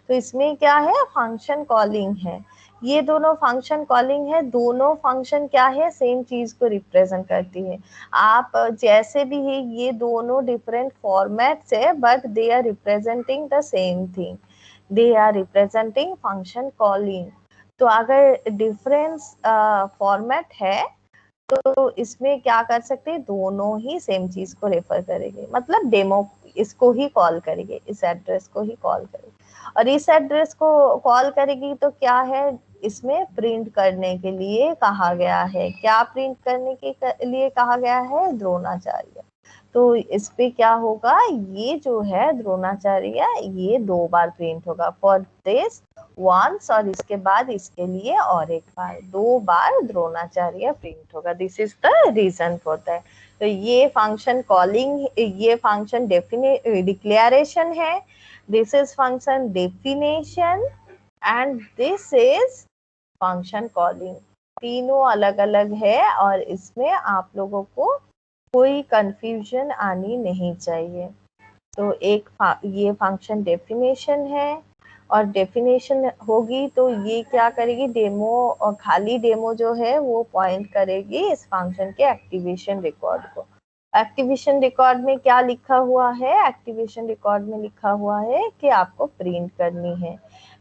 तो इसमें क्या है, फंक्शन कॉलिंग है, ये दोनों फंक्शन कॉलिंग है, दोनों फंक्शन क्या है, सेम चीज को रिप्रेजेंट करती है। आप जैसे भी है, ये दोनों डिफरेंट फॉर्मेट्स है but they are representing the same thing, they are representing function calling. तो अगर डिफरेंस फॉर्मेट है तो इसमें क्या कर सकते हैं, दोनों ही सेम चीज को रेफर करेंगे, मतलब डेमो इसको ही कॉल करेंगे, इस एड्रेस को ही कॉल करेंगे। और इस एड्रेस को कॉल करेगी तो क्या है, इसमें प्रिंट करने के लिए कहा गया है, क्या प्रिंट करने के लिए कहा गया है, द्रोणाचार्य। तो इस पे क्या होगा, ये जो है द्रोणाचार्य ये 2 बार प्रिंट होगा, फॉर दिस वंस, और इसके बाद इसके लिए और एक बार, 2 बार द्रोणाचार्य प्रिंट होगा। This is the reason for that. तो ये फंक्शन कॉलिंग, ये फंक्शन डिक्लेरेशन है, this is function definition and this is function calling. तीनों अलग अलग है और इसमें आप लोगों को कोई कंफ्यूजन आनी नहीं चाहिए। तो एक ये फंक्शन डेफिनेशन है, और डेफिनेशन होगी तो ये क्या करेगी, डेमो, और खाली डेमो जो है वो पॉइंट करेगी इस फंक्शन के एक्टिवेशन रिकॉर्ड को। एक्टिवेशन रिकॉर्ड में क्या लिखा हुआ है, एक्टिवेशन रिकॉर्ड में लिखा हुआ है कि आपको प्रिंट करनी है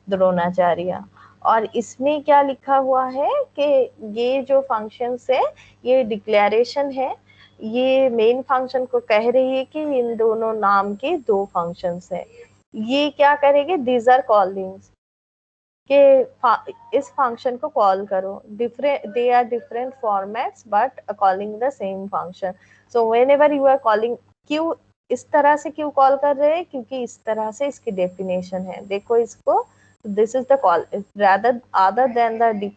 द्रोणाचार्य। और इसमें क्या लिखा हुआ है कि ये जो फंक्शन है ये डिक्लेरेशन है, ये मेन फंक्शन को कह रही है कि इन दोनों नाम के 2 फंक्शंस हैं। ये क्या करेंगे, दीज आर कॉलिंग्स के इस फंक्शन को कॉल करो, different, they are different formats but calling the same function. So whenever you are calling, क्यों इस तरह से क्यों कॉल कर रहे हैं, क्योंकि इस तरह से इसकी डेफिनेशन है, देखो इसको, this is the call, rather other than the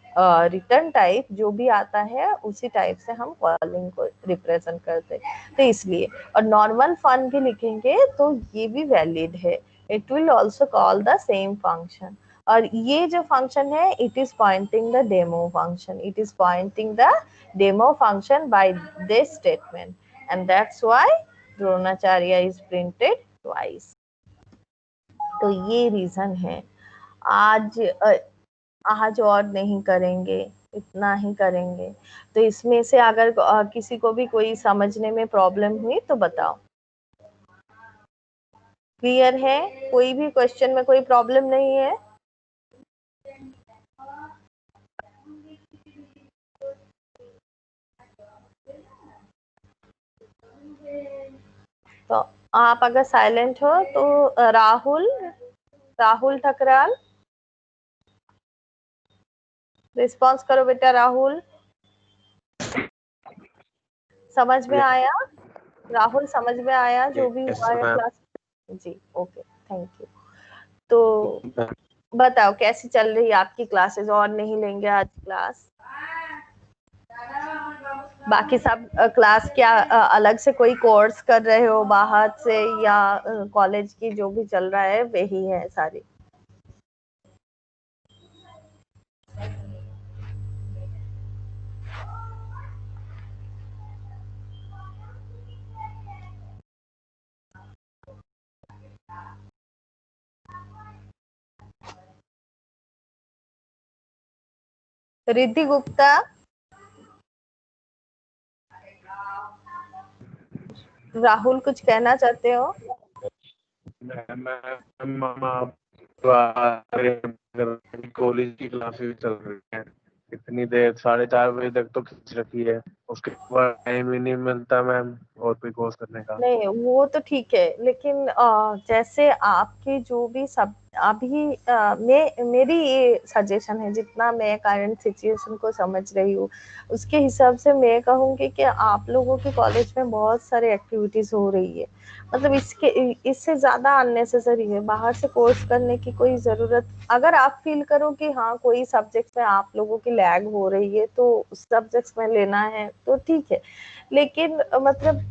return type, जो भी आता है उसी टाइप से हम कॉलिंग को रिप्रेजेंट करते हैं, तो इसलिए। और नॉर्मल फन भी लिखेंगे तो ये भी वैलिड है, it will also call the same function. और ये जो फंक्शन है it is pointing the demo function, it is pointing the demo function by this statement and that's why Dronacharya is printed twice. तो ये रीजन है। आज और नहीं करेंगे, इतना ही करेंगे। तो इसमें से अगर किसी को भी कोई समझने में प्रॉब्लम हुई तो बताओ। क्लियर है? कोई भी क्वेश्चन में कोई प्रॉब्लम नहीं है? तो आप अगर साइलेंट हो तो राहुल ठकराल रिस्पॉन्स करो बेटा। राहुल समझ में आया? राहुल समझ में आया जो भी हुआ है क्लास? जी ओके, थैंक यू। तो बताओ कैसी चल रही है आपकी क्लासेस? और नहीं लेंगे आज क्लास? बाकी सब क्लास क्या अलग से कोई कोर्स कर रहे हो बाहर से, या कॉलेज की जो भी चल रहा है वही है सारी? रिद्धि गुप्ता, राहुल कुछ कहना चाहते हो? कॉलेज की क्लासेस चल रही है, इतनी देर 4:30 बजे तक तो खींच रखी है, उसके बाद टाइम ही नहीं मिलता मैम और कोई कोर्स करने का। नहीं वो तो ठीक है, लेकिन जैसे आपकी जो भी सब अभी मेरी ये सजेशन है, जितना मैं करंट सिचुएशन को समझ रही हूँ उसके हिसाब से मैं कहूँगी कि आप लोगों के कॉलेज में बहुत सारे एक्टिविटीज हो रही है, मतलब इससे ज्यादा अननेसेसरी है बाहर से कोर्स करने की कोई जरूरत। अगर आप फील करो कि हाँ कोई सब्जेक्ट में आप लोगों की लैग हो रही है तो उस सब्जेक्ट में लेना है तो ठीक है, लेकिन मतलब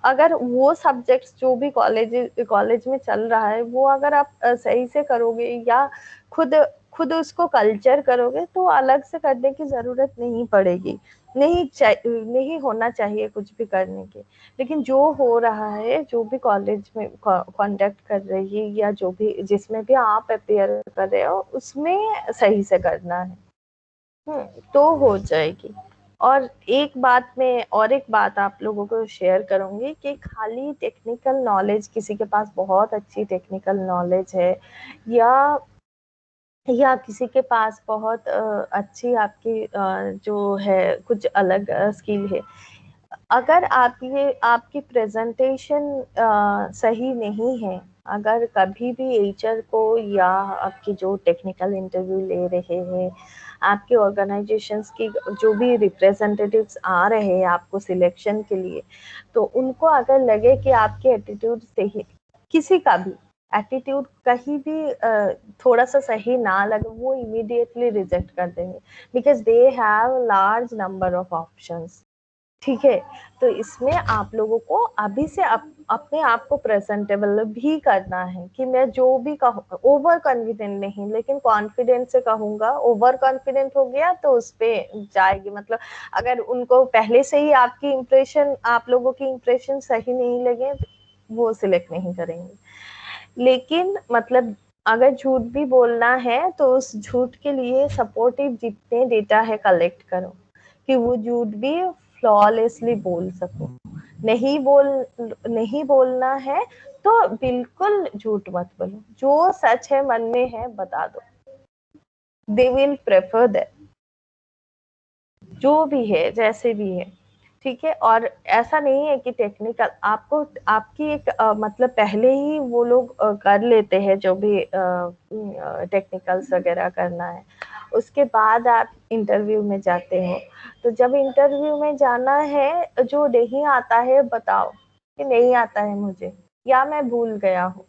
अगर वो सब्जेक्ट्स जो भी कॉलेज में चल रहा है वो अगर आप सही से करोगे या खुद उसको कल्चर करोगे तो अलग से करने की जरूरत नहीं पड़ेगी। नहीं होना चाहिए कुछ भी करने के, लेकिन जो हो रहा है जो भी कॉलेज में कंडक्ट कर रही है या जो भी जिसमें भी आप अपेयर कर रहे हो उसमें सही से करना है। तो हो जाएगी। और एक बात आप लोगों को शेयर करूंगी कि खाली टेक्निकल नॉलेज, किसी के पास बहुत अच्छी टेक्निकल नॉलेज है या किसी के पास बहुत अच्छी आपकी जो है कुछ अलग स्किल है, अगर आपकी प्रेजेंटेशन सही नहीं है, अगर कभी भी एचआर को या आपकी जो टेक्निकल इंटरव्यू ले रहे हैं, आपके ऑर्गेनाइजेशंस की जो भी रिप्रेजेंटेटिव्स आ रहे हैं आपको सिलेक्शन के लिए, तो उनको अगर लगे कि आपके एटीट्यूड सही, किसी का भी एटीट्यूड कहीं भी थोड़ा सा सही ना लगे, वो इमीडिएटली रिजेक्ट कर देंगे, because they have large number of options. ठीक है, तो इसमें आप लोगों को अभी से अपने आप को प्रेजेंटेबल भी करना है कि मैं जो भी कहूँ, ओवर कॉन्फिडेंट नहीं लेकिन कॉन्फिडेंट से कहूंगा। ओवर कॉन्फिडेंट हो गया तो उस पे जाएगी, मतलब अगर उनको पहले से ही आपकी इंप्रेशन, आप लोगों की इंप्रेशन सही नहीं लगे वो सिलेक्ट नहीं करेंगे। लेकिन मतलब अगर झूठ भी बोलना है तो उस झूठ के लिए सपोर्टिव जितने डेटा है कलेक्ट करो कि वो झूठ भी फ्लॉलेसली बोल सको। नहीं बोलना है तो बिल्कुल झूठ मत बोलो, जो सच है मन में है बता दो, दे विल प्रेफर दैट, जो भी है जैसे भी है। ठीक है, और ऐसा नहीं है कि टेक्निकल आपको आपकी एक मतलब पहले ही वो लोग कर लेते हैं जो भी टेक्निकल्स वगैरह करना है, उसके बाद आप इंटरव्यू में जाते हो। तो जब इंटरव्यू में जाना है, जो नहीं आता है बताओ कि नहीं आता है मुझे या मैं भूल गया हूँ,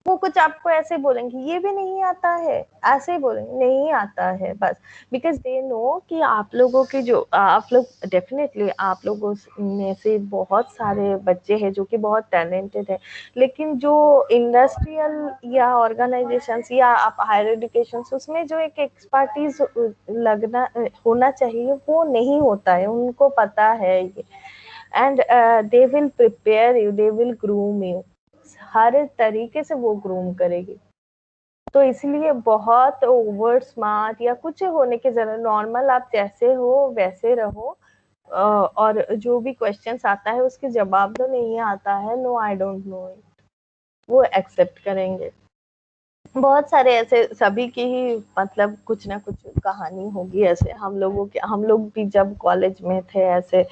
वो कुछ आपको ऐसे बोलेंगे ये भी नहीं आता है, ऐसे बोलेंगे नहीं आता है बस, बिकॉज दे नो कि आप लोगों की जो आप लोग डेफिनेटली आप लोगों में से बहुत सारे बच्चे हैं जो कि बहुत टैलेंटेड है, लेकिन जो इंडस्ट्रियल या ऑर्गेनाइजेशंस या आप हायर एजुकेशन उसमें जो एक एक्सपर्टीज लगना होना चाहिए वो नहीं होता है, उनको पता है ये, and they will prepare you, they will groom you, हर तरीके से वो ग्रूम करेगी। तो इसलिए बहुत ओवर स्मार्ट या कुछ होने की जरूरत, नॉर्मल आप जैसे हो वैसे रहो, और जो भी क्वेश्चंस आता है उसके जवाब तो नहीं आता है, no I don't know it, वो एक्सेप्ट करेंगे। बहुत सारे ऐसे सभी की ही मतलब कुछ ना कुछ कहानी होगी ऐसे, हम लोग भी जब कॉलेज में थे ऐसे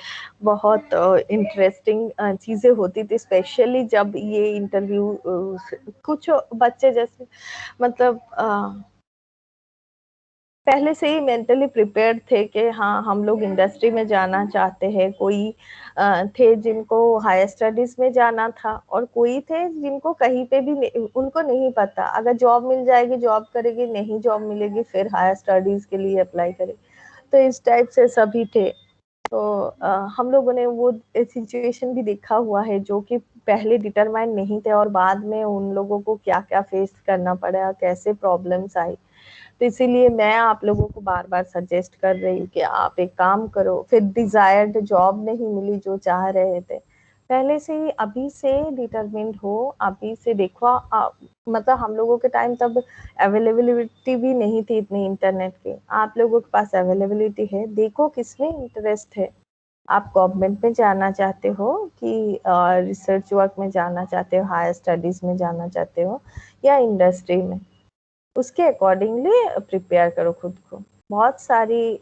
बहुत इंटरेस्टिंग चीजें होती थी, स्पेशली जब ये इंटरव्यू कुछ बच्चे जैसे मतलब पहले से ही मेंटली प्रिपेयर्ड थे कि हाँ हम लोग इंडस्ट्री में जाना चाहते हैं, कोई थे जिनको हायर स्टडीज में जाना था, और कोई थे जिनको कहीं पे भी उनको नहीं पता, अगर जॉब मिल जाएगी जॉब करेगी, नहीं जॉब मिलेगी फिर हायर स्टडीज के लिए अप्लाई करेगी। तो इस टाइप से सभी थे। तो हम लोगों ने वो सिचुएशन भी देखा हुआ है जो कि पहले डिटरमाइन नहीं थे और बाद में उन लोगों को क्या क्या फेस करना पड़ा, कैसे प्रॉब्लम्स आई। तो इसीलिए मैं आप लोगों को बार बार सजेस्ट कर रही हूँ कि आप एक काम करो, फिर डिजायर्ड जॉब नहीं मिली जो चाह रहे थे, पहले से ही अभी से डिटरमिन्ड हो, अभी से देखो मतलब हम लोगों के टाइम तब अवेलेबिलिटी भी नहीं थी इतनी इंटरनेट की, आप लोगों के पास अवेलेबिलिटी है, देखो किसमें इंटरेस्ट है, आप गवर्नमेंट में जाना चाहते हो कि रिसर्च वर्क में जाना चाहते हो, हायर स्टडीज में जाना चाहते हो या इंडस्ट्री में, उसके अकॉर्डिंगली प्रिपेयर करो खुद को। बहुत सारी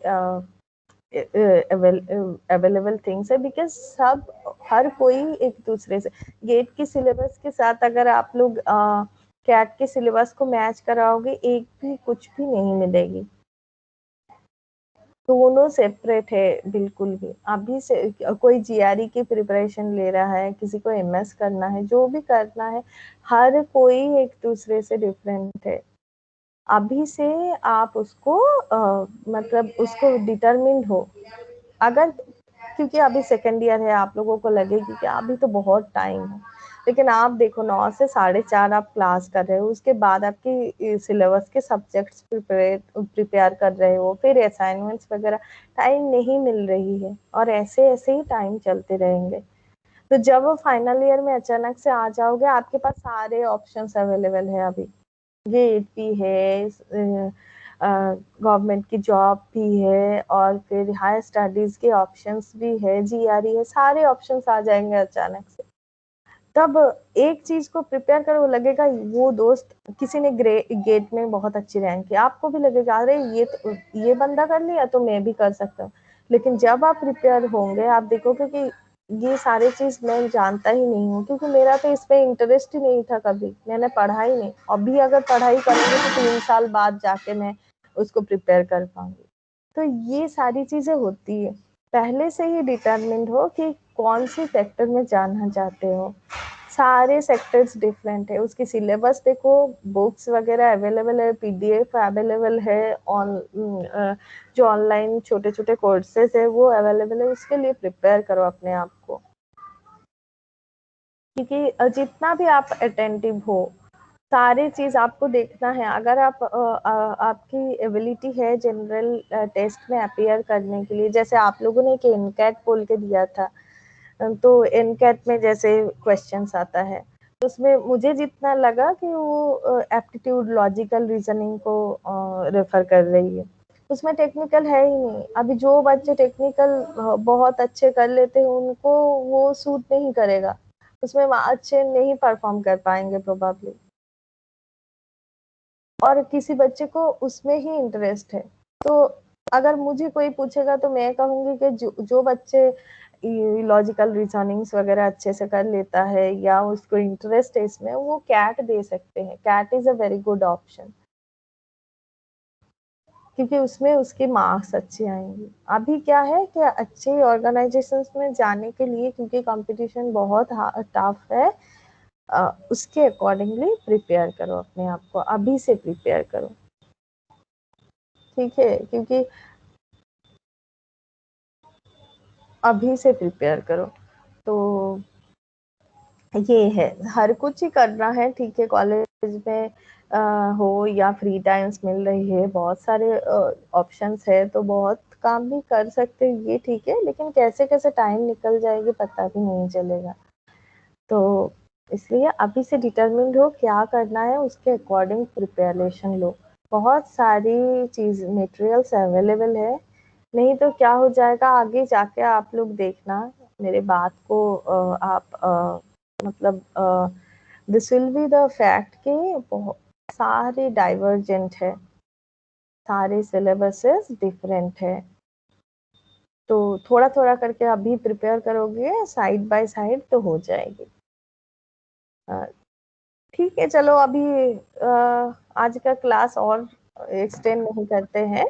अवेलेबल थिंग्स है, बिकॉज सब हर कोई एक दूसरे से, गेट की सिलेबस के साथ अगर आप लोग कैट के सिलेबस को मैच कराओगे एक भी कुछ भी नहीं मिलेगी, दोनों सेपरेट है बिल्कुल भी। अभी से कोई जीआरई की प्रिपरेशन ले रहा है, किसी को एमएस करना है, जो भी करना है, हर कोई एक दूसरे से डिफरेंट है। अभी से आप उसको मतलब उसको डिटरमिन्ड हो, अगर क्योंकि अभी सेकेंड ईयर है, आप लोगों को लगेगी कि अभी तो बहुत टाइम है, लेकिन आप देखो 9 से 4:30 आप क्लास कर रहे हो, उसके बाद आपकी सिलेबस के सब्जेक्ट्स प्रिपेयर कर रहे हो, फिर असाइनमेंट्स वगैरह, टाइम नहीं मिल रही है, और ऐसे ऐसे ही टाइम चलते रहेंगे। तो जब फाइनल ईयर में अचानक से आ जाओगे, आपके पास सारे ऑप्शंस अवेलेबल है, अभी गेट भी है, गवर्नमेंट की जॉब भी है, और फिर हायर स्टडीज के ऑप्शंस भी है, जीआरई है, सारे ऑप्शंस आ जाएंगे अचानक से। तब एक चीज को प्रिपेयर करो, वो लगेगा वो दोस्त किसी ने गेट में बहुत अच्छी रैंक की, आपको भी लगेगा अरे ये बंदा कर लिया तो मैं भी कर सकता हूँ। लेकिन जब आप प्रिपेयर होंगे आप देखोगे कि ये सारी चीज मैं जानता ही नहीं हूँ, क्योंकि मेरा तो इसमें इंटरेस्ट ही नहीं था, कभी मैंने पढ़ा ही नहीं, अभी अगर पढ़ाई करूंगी तो 3 साल बाद जाके मैं उसको प्रिपेयर कर पाऊंगी। तो ये सारी चीजें होती है, पहले से ही डिटरमिन्ड हो कि कौन सी सेक्टर में जाना चाहते हो, सारे सेक्टर्स डिफरेंट है, उसकी सिलेबस देखो, बुक्स वगैरह अवेलेबल है, पीडीएफ अवेलेबल है, जो ऑनलाइन छोटे छोटे कोर्सेज है वो अवेलेबल है, उसके लिए प्रिपेयर करो अपने आप को, क्योंकि जितना भी आप अटेंटिव हो सारी चीज आपको देखना है। अगर आप आपकी एबिलिटी है जनरल टेस्ट में अपीयर करने के लिए, जैसे आप लोगों ने एक एनकैट बोल के दिया था, तो एनकैट में जैसे क्वेश्चंस आता है, तो उसमें मुझे जितना लगा कि वो एप्टीट्यूड लॉजिकल रीजनिंग को रेफर कर रही है, उसमें टेक्निकल है ही नहीं। अभी जो बच्चे टेक्निकल बहुत अच्छे कर लेते हैं उनको वो सूट नहीं करेगा, उसमें अच्छे नहीं परफॉर्म कर पाएंगे प्रोबेबली, और किसी बच्चे को उसमें ही इंटरेस्ट है। तो अगर मुझे कोई पूछेगा तो मैं कहूंगी कि जो बच्चे लॉजिकल रीजनिंग्स वगैरह अच्छे से कर लेता है या उसको इंटरेस्ट है इसमें, वो कैट दे सकते हैं, CAT is a very good option, क्योंकि उसमें उसके मार्क्स अच्छे आएंगे। अभी क्या है कि अच्छे ऑर्गेनाइजेशंस में जाने के लिए, क्योंकि कंपटीशन बहुत टफ है, उसके अकॉर्डिंगली प्रिपेयर करो अपने आप को, अभी से प्रिपेयर करो, ठीक है, क्योंकि अभी से प्रिपेयर करो। तो ये है, हर कुछ ही करना है, ठीक है, कॉलेज में हो या फ्री टाइम्स मिल रही है, बहुत सारे ऑप्शंस है, तो बहुत काम भी कर सकते हैं, ये ठीक है, लेकिन कैसे कैसे टाइम निकल जाएगी पता भी नहीं चलेगा। तो इसलिए अभी से डिटरमिन्ड हो क्या करना है, उसके अकॉर्डिंग प्रिपरेशन लो। बहुत सारी चीज मटेरियल्स अवेलेबल है, नहीं तो क्या हो जाएगा आगे जाके, आप लोग देखना मेरे बात को आप मतलब this will be the fact कि बहुत सारे डाइवर्जेंट है, सारे सिलेबसेस डिफरेंट है, तो थोड़ा थोड़ा करके अभी प्रिपेयर करोगे साइड बाय साइड तो हो जाएगी। ठीक है, चलो अभी आज का क्लास और एक्सटेंड नहीं करते हैं।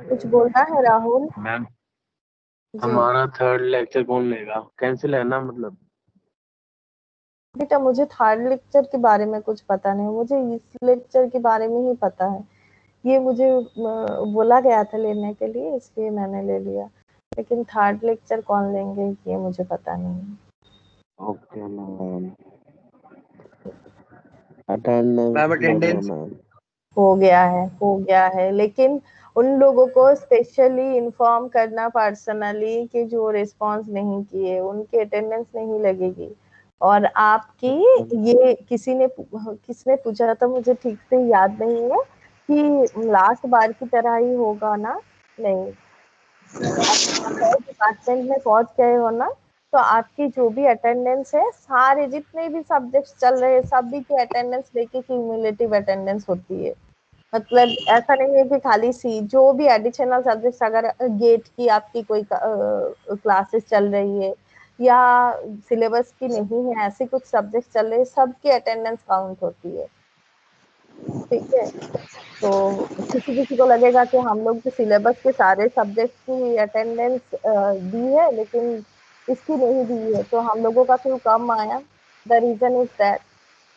कुछ बोलना है राहुल? मैम जी हमारा थर्ड लेक्चर कौन लेगा? कैंसिल है ना मतलब? बेटा, मुझे थर्ड लेक्चर के बारे में कुछ पता नहीं, मुझे इस लेक्चर के बारे में ही पता है, ये मुझे बोला गया था लेने के लिए, इसलिए मैंने ले लिया, लेकिन थर्ड लेक्चर कौन लेंगे ये मुझे पता नहीं। Okay ma'am. मैम अटेंडेंस हो गया है, लेकिन उन लोगों को स्पेशली इन्फॉर्म करना पर्सनली कि जो रिस्पांस नहीं किए उनकी अटेंडेंस नहीं लगेगी। और आपकी ये किसने पूछा था, मुझे ठीक से याद नहीं है, कि लास्ट बार की तरह ही होगा ना? नहीं, डिपार्टमेंट में पहुंच गए हो ना, तो आपकी जो भी अटेंडेंस है, सारे जितने भी सब्जेक्ट्स चल रहे हैं सभी की अटेंडेंस लेके क्यूमुलेटिव अटेंडेंस होती है। मतलब ऐसा नहीं है कि खाली सी, जो भी एडिशनल सब्जेक्ट्स, अगर गेट की आपकी कोई क्लासेस चल रही है या सिलेबस की नहीं है, ऐसे कुछ सब्जेक्ट चल रहे हैं, सबकी अटेंडेंस काउंट होती है, ठीक है। तो किसी किसी को लगेगा कि हम लोग तो सिलेबस के सारे सब्जेक्ट की अटेंडेंस दी है, लेकिन इसकी नहीं दी है, तो हम लोगों का क्यों कम आया? द रीजन इज दैट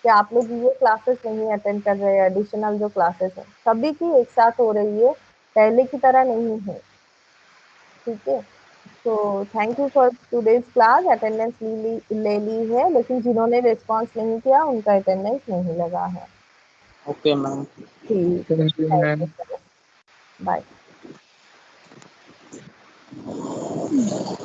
कि आप लोग ये क्लासेस नहीं अटेंड कर रहे हैं, एडिशनल जो क्लासेस है सभी की एक साथ हो रही है, पहले की तरह नहीं है, ठीक है। तो thank you for today's class, attendance ले ली है, लेकिन जिन्होंने रिस्पॉन्स नहीं किया उनका अटेंडेंस नहीं लगा है। Okay ma'am. ठीक Thank you, है, ma'am. बाय।